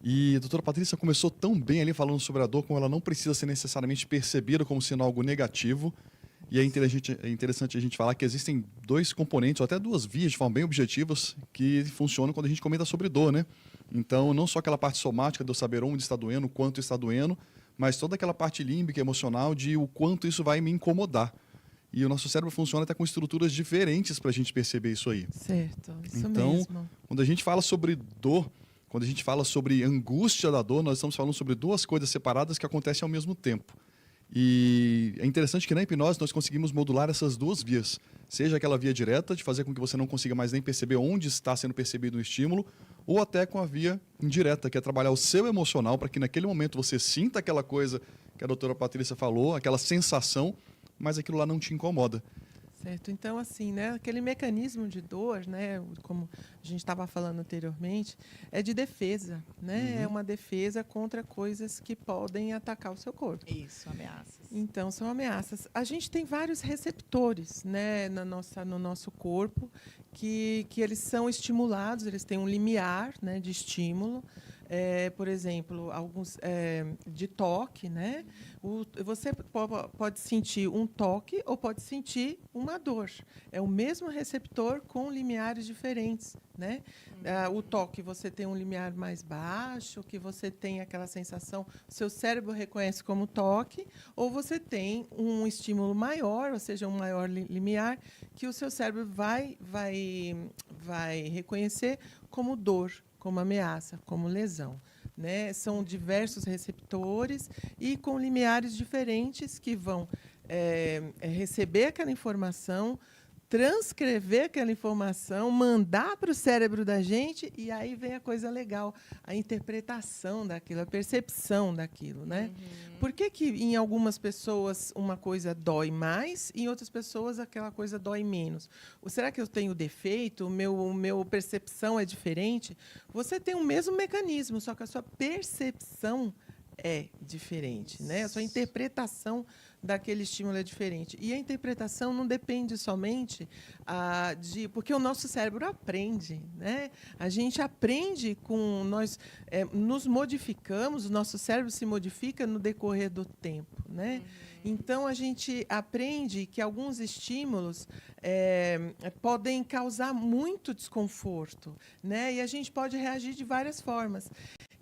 A: E a doutora Patrícia começou tão bem ali falando sobre a dor, como ela não precisa ser necessariamente percebida como sendo algo negativo. E é interessante a gente falar que existem dois componentes, ou até duas vias de forma bem objetivas, que funcionam quando a gente comenta sobre dor, né? Então, não só aquela parte somática de eu saber onde está doendo, quanto está doendo, mas toda aquela parte límbica, emocional, de o quanto isso vai me incomodar. E o nosso cérebro funciona até com estruturas diferentes para a gente perceber isso aí.
C: Certo, isso
A: então,
C: mesmo.
A: Quando a gente fala sobre dor, quando a gente fala sobre angústia da dor, nós estamos falando sobre duas coisas separadas que acontecem ao mesmo tempo. E é interessante que na hipnose nós conseguimos modular essas duas vias. Seja aquela via direta, de fazer com que você não consiga mais nem perceber onde está sendo percebido o estímulo, ou até com a via indireta, que é trabalhar o seu emocional para que naquele momento você sinta aquela coisa que a doutora Patrícia falou, aquela sensação, mas aquilo lá não te incomoda.
C: Certo. Então, assim, né, aquele mecanismo de dor, né, como a gente estava falando anteriormente, é de defesa, né? É uma defesa contra coisas que podem atacar o seu corpo.
B: Isso, ameaças.
C: Então, são ameaças. A gente tem vários receptores, né, no nosso corpo que eles são estimulados, eles têm um limiar, né, de estímulo. Por exemplo, alguns de toque, né? Você pode sentir um toque ou pode sentir uma dor. É o mesmo receptor com limiares diferentes, né? O toque, você tem um limiar mais baixo, que você tem aquela sensação, seu cérebro reconhece como toque, ou você tem um estímulo maior, ou seja, um maior limiar, que o seu cérebro vai reconhecer como dor, como ameaça, como lesão, né? São diversos receptores e com limiares diferentes que vão receber aquela informação, transcrever aquela informação, mandar para o cérebro da gente, e aí vem a coisa legal, a interpretação daquilo, a percepção daquilo, né? Por que em algumas pessoas uma coisa dói mais e em outras pessoas aquela coisa dói menos? Ou será que eu tenho defeito? O meu percepção é diferente? Você tem o mesmo mecanismo, só que a sua percepção é diferente, né? A sua interpretação daquele estímulo é diferente. E a interpretação não depende somente porque o nosso cérebro aprende, né? A gente aprende nós nos modificamos, o nosso cérebro se modifica no decorrer do tempo, né? Então a gente aprende que alguns estímulos podem causar muito desconforto, né? E a gente pode reagir de várias formas.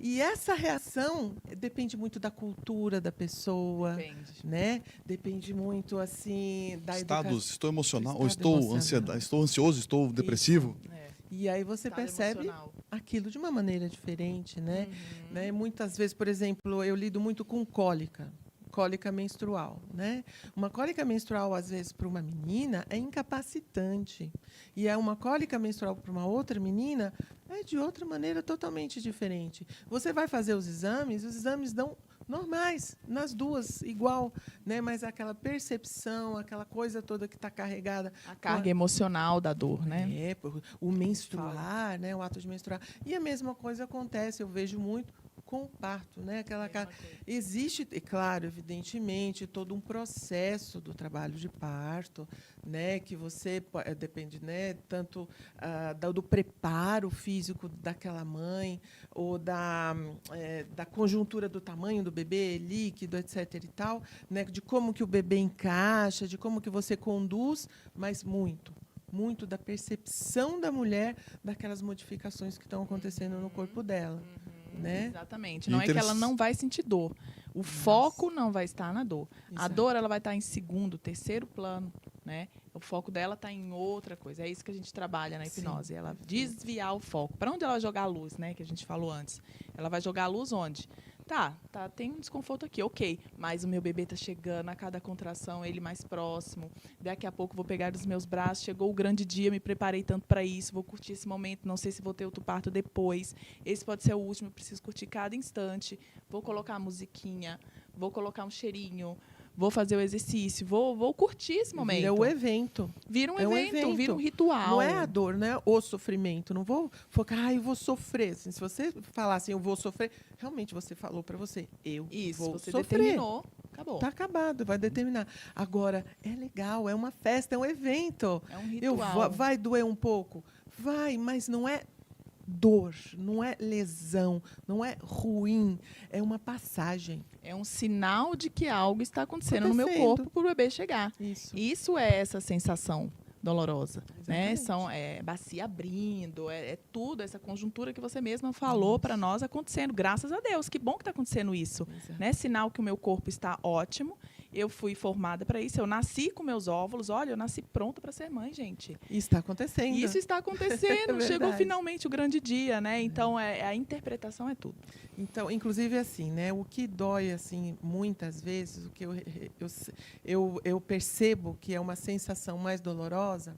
C: E essa reação depende muito da cultura da pessoa,
B: Depende.
C: né? Depende muito, assim, da
A: Estados,
C: educação.
A: estou emocional, ou
C: Estado
A: estou
C: emocional.
A: ansiedade, estou ansioso, estou depressivo.
B: É.
C: E aí você
B: Estado
C: percebe
B: emocional.
C: aquilo de uma maneira diferente, né?
B: Uhum.
C: Né? Muitas vezes, por exemplo, eu lido muito com cólica menstrual, né? Uma cólica menstrual, às vezes, para uma menina é incapacitante. E é uma cólica menstrual para uma outra menina é de outra maneira totalmente diferente. Você vai fazer os exames dão normais, nas duas, igual, né? Mas aquela percepção, aquela coisa toda que está carregada.
B: A carga emocional da dor, né?
C: É, o menstruar, né? O ato de menstruar. E a mesma coisa acontece, eu vejo muito com o parto, né? Existe, é claro, evidentemente, todo um processo do trabalho de parto, né? Que você depende, né? Tanto do preparo físico daquela mãe ou da conjuntura do tamanho do bebê, líquido, etc. e tal, né? De como que o bebê encaixa, de como que você conduz, mas muito da percepção da mulher daquelas modificações que estão acontecendo no corpo dela. Né?
B: Exatamente. Não é que ela não vai sentir dor. O foco não vai estar na dor. A
C: Exato.
B: dor ela vai estar em segundo, terceiro plano, né? O foco dela está em outra coisa. É isso que a gente trabalha na hipnose. Ela desviar o foco. Para onde ela vai jogar a luz, né? Que a gente falou antes. Ela vai jogar a luz onde? Tá, tem um desconforto aqui, ok. Mas o meu bebê está chegando, a cada contração, ele mais próximo. Daqui a pouco vou pegar dos meus braços. Chegou o grande dia, me preparei tanto para isso. Vou curtir esse momento. Não sei se vou ter outro parto depois. Esse pode ser o último, eu preciso curtir cada instante. Vou colocar a musiquinha, vou colocar um cheirinho, vou fazer o exercício, vou curtir esse momento.
C: Vira o evento.
B: Vira um
C: É um
B: evento,
C: evento.
B: vira um ritual.
C: Não é a dor, não é o sofrimento. Não vou focar, eu vou sofrer. Assim, se você falar assim, eu vou sofrer, realmente você falou para você, eu
B: Isso,
C: vou
B: você
C: sofrer.
B: determinou, acabou.
C: Está acabado, vai determinar. Agora, é legal, é uma festa, é um evento.
B: É um ritual.
C: Vai doer um pouco? Vai, mas não é dor, não é lesão, não é ruim, é uma passagem.
B: É um sinal de que algo está acontecendo no meu
C: Acontecendo.
B: corpo para o bebê chegar.
C: Isso.
B: É essa sensação dolorosa, né?
C: Exatamente.
B: Bacia abrindo, é tudo, essa conjuntura que você mesma falou para nós acontecendo. Graças a Deus, que bom que está acontecendo isso.
C: Exato.
B: Né? Sinal que o meu corpo está ótimo. Eu fui formada para isso. Eu nasci com meus óvulos. Olha, eu nasci pronta para ser mãe, gente.
C: Isso está acontecendo.
B: Isso está acontecendo.
C: É
B: Chegou
C: verdade.
B: finalmente o grande dia, né? Então, a interpretação é tudo.
C: Então, inclusive assim, né? O que dói assim muitas vezes, o que eu percebo que é uma sensação mais dolorosa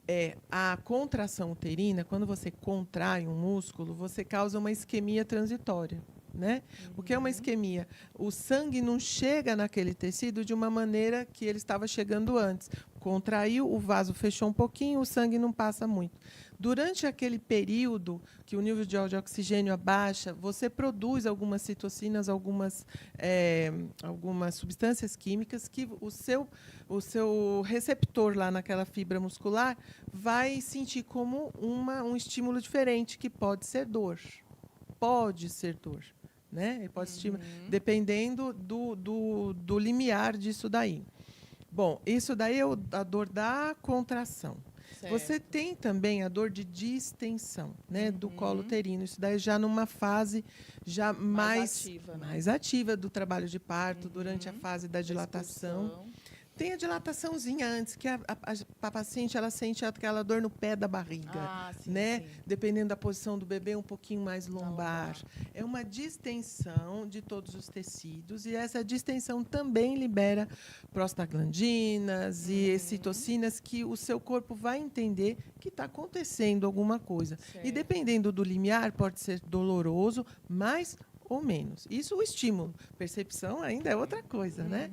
C: é a contração uterina. Quando você contrai um músculo, você causa uma isquemia transitória. Né? O que é uma isquemia? O sangue não chega naquele tecido de uma maneira que ele estava chegando antes. Contraiu, o vaso fechou um pouquinho, o sangue não passa muito. Durante aquele período que o nível de oxigênio abaixa, você produz algumas citocinas, algumas substâncias químicas que o seu receptor lá naquela fibra muscular vai sentir como um estímulo diferente, que pode ser dor. Pode ser dor. Né? Ele pode estimular, dependendo do limiar disso daí. Bom, isso daí é a dor da contração.
B: Certo.
C: Você tem também a dor de distensão, né, do colo uterino. Isso daí já numa fase já mais
B: ativa, né?
C: mais ativa do trabalho de parto, durante a fase da dilatação.
B: Expulsão.
C: Tem a dilataçãozinha antes, que a paciente ela sente aquela dor no pé da barriga,
B: Ah, sim,
C: né?
B: sim.
C: Dependendo da posição do bebê, um pouquinho mais lombar.
B: lombar.
C: É uma distensão de todos os tecidos e essa distensão também libera prostaglandinas e citocinas que o seu corpo vai entender que está acontecendo alguma coisa.
B: Certo.
C: E dependendo do limiar, pode ser doloroso, mais ou menos. Isso o estímulo. Percepção ainda é outra coisa, né?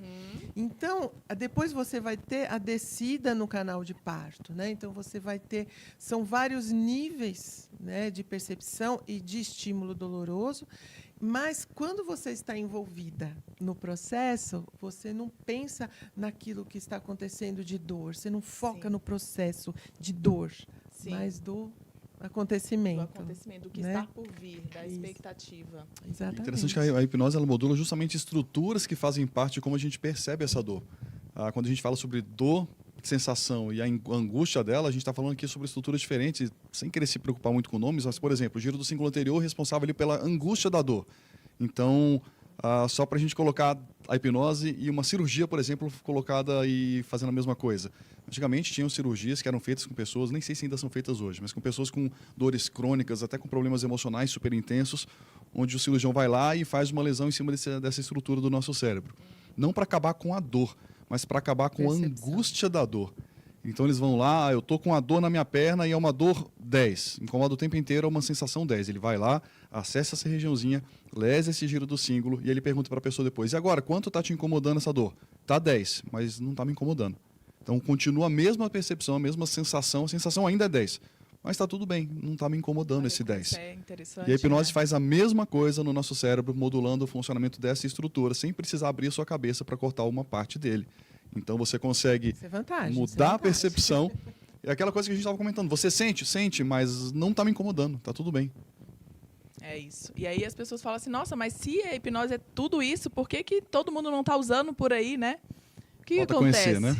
C: Então, depois você vai ter a descida no canal de parto, né? Então, você vai ter... São vários níveis, né, de percepção e de estímulo doloroso, mas quando você está envolvida no processo, você não pensa naquilo que está acontecendo de dor, você não foca
B: Sim.
C: no processo de dor,
B: Sim.
C: mas do
B: Do
C: acontecimento.
B: acontecimento, do que
C: né?
B: está por vir, da
C: Isso.
B: expectativa.
C: Exatamente.
A: Interessante que a hipnose ela modula justamente estruturas que fazem parte de como a gente percebe essa dor. Quando a gente fala sobre dor sensação e a angústia dela, a gente está falando aqui sobre estruturas diferentes, sem querer se preocupar muito com nomes, mas, por exemplo, o giro do símbolo anterior responsável ali pela angústia da dor. Então, só para a gente colocar a hipnose e uma cirurgia, por exemplo, colocada e fazendo a mesma coisa. Antigamente tinham cirurgias que eram feitas com pessoas, nem sei se ainda são feitas hoje, mas com pessoas com dores crônicas, até com problemas emocionais super intensos, onde o cirurgião vai lá e faz uma lesão em cima dessa estrutura do nosso cérebro. Não para acabar com a dor, mas para acabar com a angústia da dor. Então eles vão lá, eu estou com a dor na minha perna e é uma dor 10. Incomoda o tempo inteiro, é uma sensação 10. Ele vai lá, acessa essa regiãozinha, lesa esse giro do símbolo e ele pergunta para a pessoa depois, e agora, quanto está te incomodando essa dor? Está 10, mas não está me incomodando. Então continua a mesma percepção, a mesma sensação, a sensação ainda é 10. Mas está tudo bem, não está me incomodando esse 10.
B: É interessante,
A: E a hipnose
B: né?
A: faz a mesma coisa no nosso cérebro, modulando o funcionamento dessa estrutura, sem precisar abrir a sua cabeça para cortar uma parte dele. Então você consegue
C: Isso é vantagem. isso é
A: mudar a
C: vantagem.
A: percepção. É aquela coisa que a gente estava comentando. Você sente, mas não está me incomodando, está tudo bem.
B: É isso. E aí as pessoas falam assim, nossa, mas se a hipnose é tudo isso, por que, que todo mundo não está usando por aí, né? O que
A: Falta
B: acontece?
A: conhecer, né?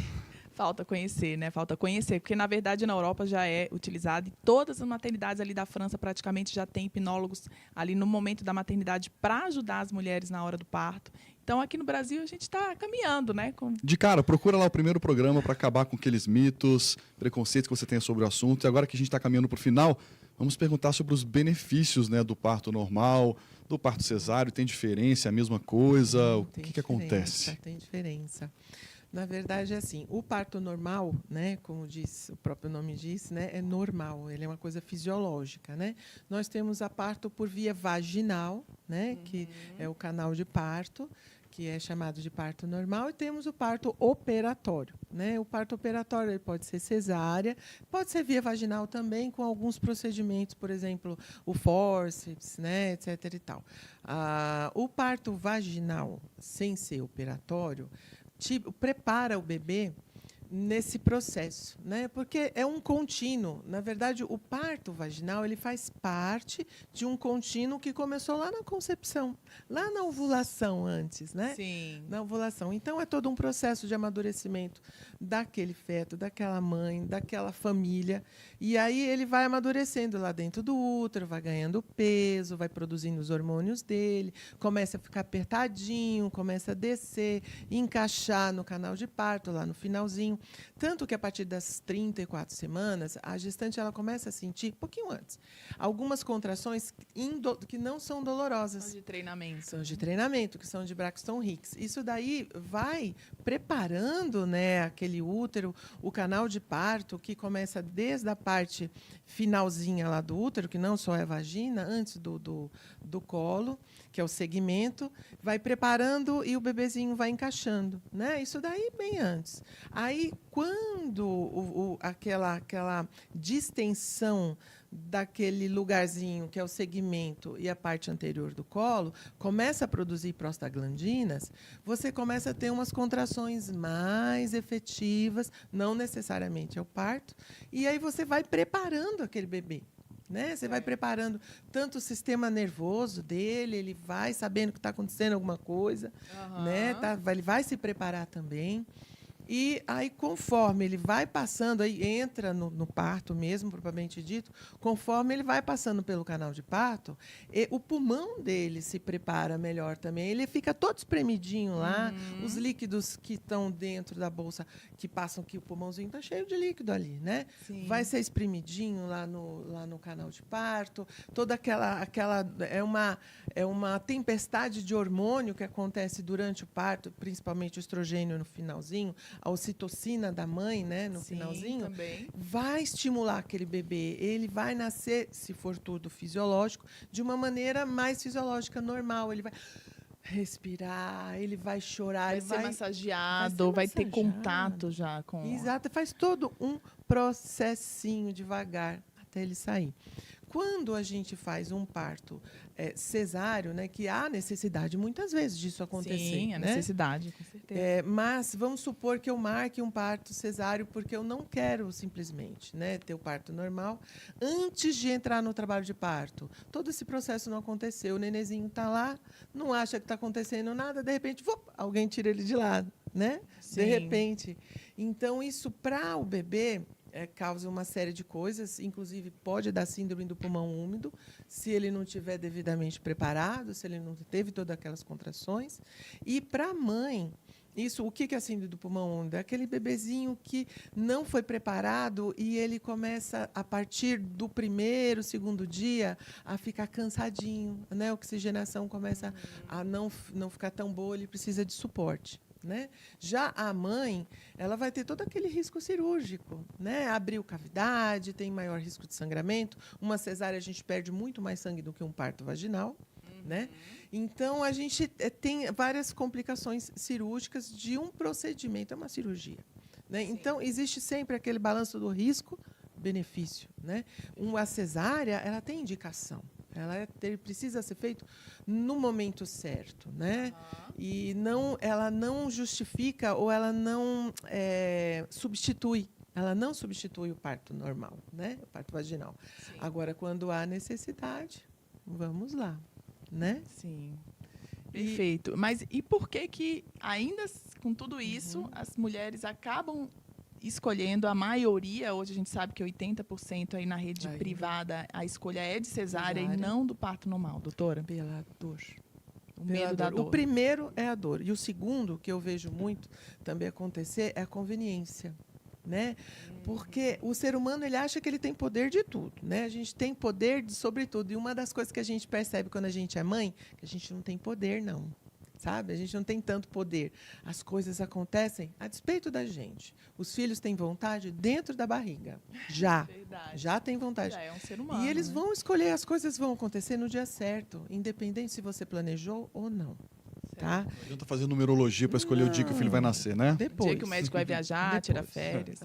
B: Falta conhecer, né? Falta conhecer, porque na verdade na Europa já é utilizado e todas as maternidades ali da França praticamente já tem hipnólogos ali no momento da maternidade para ajudar as mulheres na hora do parto. Então aqui no Brasil a gente está caminhando, né?
A: De cara, procura lá o primeiro programa para acabar com aqueles mitos, preconceitos que você tem sobre o assunto. E agora que a gente está caminhando para o final, vamos perguntar sobre os benefícios, né, do parto normal, do parto cesáreo. Tem diferença, é a mesma coisa? O
C: Tem
A: que acontece?
C: Tem diferença. Na verdade, é assim, o parto normal, né, como diz, o próprio nome diz, né, é normal, ele é uma coisa fisiológica, né? Nós temos a parto por via vaginal, né, que é o canal de parto, que é chamado de parto normal, e temos o parto operatório, né? O parto operatório ele pode ser cesárea, pode ser via vaginal também, com alguns procedimentos, por exemplo, o fórceps, né, etc. e tal. O parto vaginal, sem ser operatório, prepara o bebê nesse processo, né? Porque é um contínuo. Na verdade, o parto vaginal ele faz parte de um contínuo que começou lá na concepção, lá na ovulação antes, né?
B: Sim.
C: Na ovulação. Então, é todo um processo de amadurecimento daquele feto, daquela mãe, daquela família. E aí ele vai amadurecendo lá dentro do útero, vai ganhando peso, vai produzindo os hormônios dele, começa a ficar apertadinho, começa a descer, encaixar no canal de parto, lá no finalzinho. Tanto que, a partir das 34 semanas, a gestante ela começa a sentir, um pouquinho antes, algumas contrações que não são dolorosas.
B: São de treinamento.
C: São de treinamento, que são de Braxton Hicks. Isso daí vai preparando, né, aquele útero, o canal de parto, que começa desde a parte finalzinha lá do útero, que não só é a vagina, antes do colo, que é o segmento, vai preparando e o bebezinho vai encaixando, né? Isso daí bem antes. Aí, quando aquela distensão daquele lugarzinho que é o segmento e a parte anterior do colo começa a produzir prostaglandinas, você começa a ter umas contrações mais efetivas, não necessariamente é o parto, e aí você vai preparando aquele bebê. Né? Você vai preparando tanto o sistema nervoso dele, ele vai sabendo que está acontecendo alguma coisa, né? Ele vai se preparar também. E aí, conforme ele vai passando, aí entra no parto mesmo, propriamente dito, conforme ele vai passando pelo canal de parto, o pulmão dele se prepara melhor também. Ele fica todo espremidinho lá, os líquidos que estão dentro da bolsa, que passam que o pulmãozinho está cheio de líquido ali, né?
B: Sim.
C: Vai ser espremidinho lá no canal de parto, toda aquela é uma tempestade de hormônio que acontece durante o parto, principalmente o estrogênio no finalzinho, a ocitocina da mãe, né, no finalzinho,
B: também.
C: vai estimular aquele bebê. Ele vai nascer, se for tudo fisiológico, de uma maneira mais fisiológica, normal. Ele vai respirar, ele vai chorar,
B: Vai
C: ele
B: ser massageado, vai ter contato já com...
C: Exato, faz todo um processinho devagar até ele sair. Quando a gente faz um parto cesáreo, né, que há necessidade muitas vezes disso acontecer.
B: Sim, a
C: né?
B: necessidade, com certeza.
C: Mas vamos supor que eu marque um parto cesáreo porque eu não quero simplesmente, né, ter o parto normal. Antes de entrar no trabalho de parto, todo esse processo não aconteceu. O nenenzinho está lá, não acha que está acontecendo nada, de repente, alguém tira ele de lado. né?
B: Sim.
C: De repente. Então, isso para o bebê causa uma série de coisas, inclusive pode dar síndrome do pulmão úmido, se ele não estiver devidamente preparado, se ele não teve todas aquelas contrações. E para a mãe, o que é a síndrome do pulmão úmido? É aquele bebezinho que não foi preparado e ele começa, a partir do primeiro, segundo dia, a ficar cansadinho, né? A oxigenação começa a não ficar tão boa, ele precisa de suporte. Né? Já a mãe, ela vai ter todo aquele risco cirúrgico, né? Abriu cavidade, tem maior risco de sangramento. Uma cesárea a gente perde muito mais sangue do que um parto vaginal, né? Então a gente tem várias complicações cirúrgicas de um procedimento, é uma cirurgia, né? Então existe sempre aquele balanço do risco-benefício, né? A cesárea, ela tem indicação. Precisa ser feito no momento certo, né? E ela não justifica ou ela não substitui. Ela não substitui o parto normal, né? O parto vaginal.
B: Sim.
C: Agora, quando há necessidade, vamos lá, né?
B: Sim. Perfeito. Mas e por que ainda com tudo isso, as mulheres acabam escolhendo, a maioria, hoje a gente sabe que 80% aí na rede privada, a escolha é de cesárea e não do parto normal, doutora?
C: Pela dor.
B: O medo da dor.
C: O primeiro é a dor. E o segundo, que eu vejo muito também acontecer, é a conveniência. Né? Porque o ser humano, ele acha que ele tem poder de tudo, né? A gente tem poder de sobretudo. E uma das coisas que a gente percebe quando a gente é mãe, que a gente não tem poder, não. Sabe? A gente não tem tanto poder. As coisas acontecem a despeito da gente. Os filhos têm vontade dentro da barriga. Já tem vontade.
B: Já é um ser humano.
C: E eles vão escolher, as coisas vão acontecer no dia certo, independente se você planejou ou não. Tá?
A: Não adianta fazer numerologia para escolher o dia que o filho vai nascer, né?
C: Depois.
B: O dia que o médico vai viajar, tirar férias.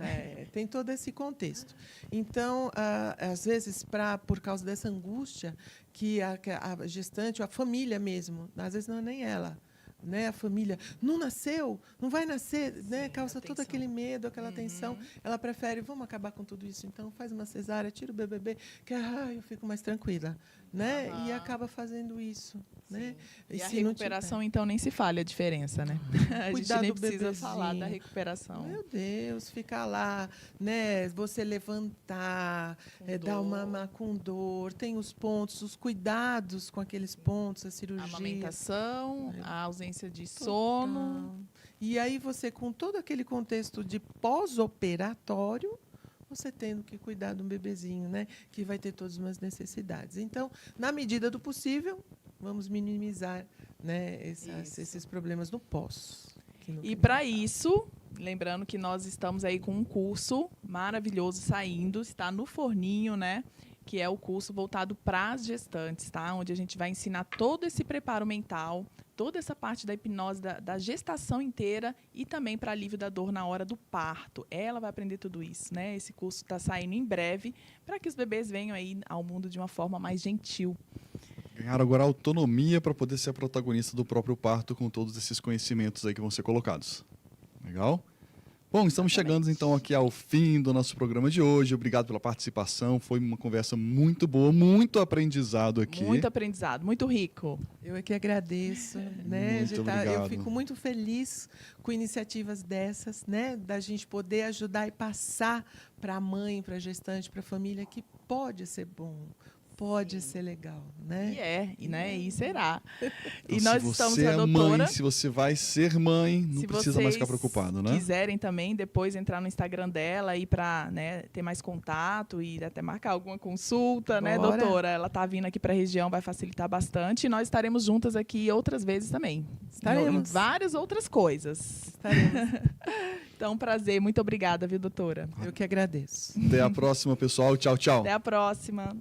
C: Tem todo esse contexto. Então, às vezes, por causa dessa angústia que a gestante, ou a família mesmo, às vezes não é nem ela, né? A família não nasceu, não vai nascer, né? Causa todo aquele medo, aquela tensão. Ela prefere, vamos acabar com tudo isso, então faz uma cesárea, tira o BBB, que eu fico mais tranquila, né? E acaba fazendo isso, né?
B: E a recuperação, então, nem se fale a diferença, né? A gente nem precisa falar da recuperação.
C: Meu Deus, ficar lá, né? Você levantar, dar uma mamar com dor, tem os pontos, os cuidados com aqueles pontos, a cirurgia.
B: A amamentação, a ausência de sono.
C: E aí você, com todo aquele contexto de pós-operatório, você tendo que cuidar de um bebezinho, né? Que vai ter todas as necessidades. Então, na medida do possível, vamos minimizar, né, esses problemas no pós.
B: E para isso, lembrando que nós estamos aí com um curso maravilhoso saindo, está no forninho, né? Que é o curso voltado para as gestantes, tá? Onde a gente vai ensinar todo esse preparo mental, toda essa parte da hipnose, da gestação inteira e também para alívio da dor na hora do parto. Ela vai aprender tudo isso, né? Esse curso está saindo em breve para que os bebês venham aí ao mundo de uma forma mais gentil.
A: Ganharam agora autonomia para poder ser a protagonista do próprio parto com todos esses conhecimentos aí que vão ser colocados. Legal? Bom, estamos chegando então aqui ao fim do nosso programa de hoje. Obrigado pela participação. Foi uma conversa muito boa, muito aprendizado aqui.
B: Muito aprendizado, muito rico.
C: Eu é que agradeço, né?
A: Muito obrigado.
C: Eu fico muito feliz com iniciativas dessas, né? Da gente poder ajudar e passar para a mãe, para a gestante, para a família que pode ser bom. Pode ser legal, né?
B: E será.
A: Então,
B: e nós
A: se
B: estamos
A: você
B: com a doutora.
A: Mãe, se você vai ser mãe, não
B: se
A: precisa mais ficar preocupado, né?
B: Se quiserem também depois entrar no Instagram dela e para, né, ter mais contato e até marcar alguma consulta, né, doutora? Ela está vindo aqui para a região, vai facilitar bastante. E nós estaremos juntas aqui outras vezes também.
C: Estaremos.
B: Em várias outras coisas.
C: Estaremos.
B: Então, prazer. Muito obrigada, viu, doutora?
C: Eu que agradeço.
A: Até a próxima, pessoal. Tchau, tchau.
B: Até a próxima.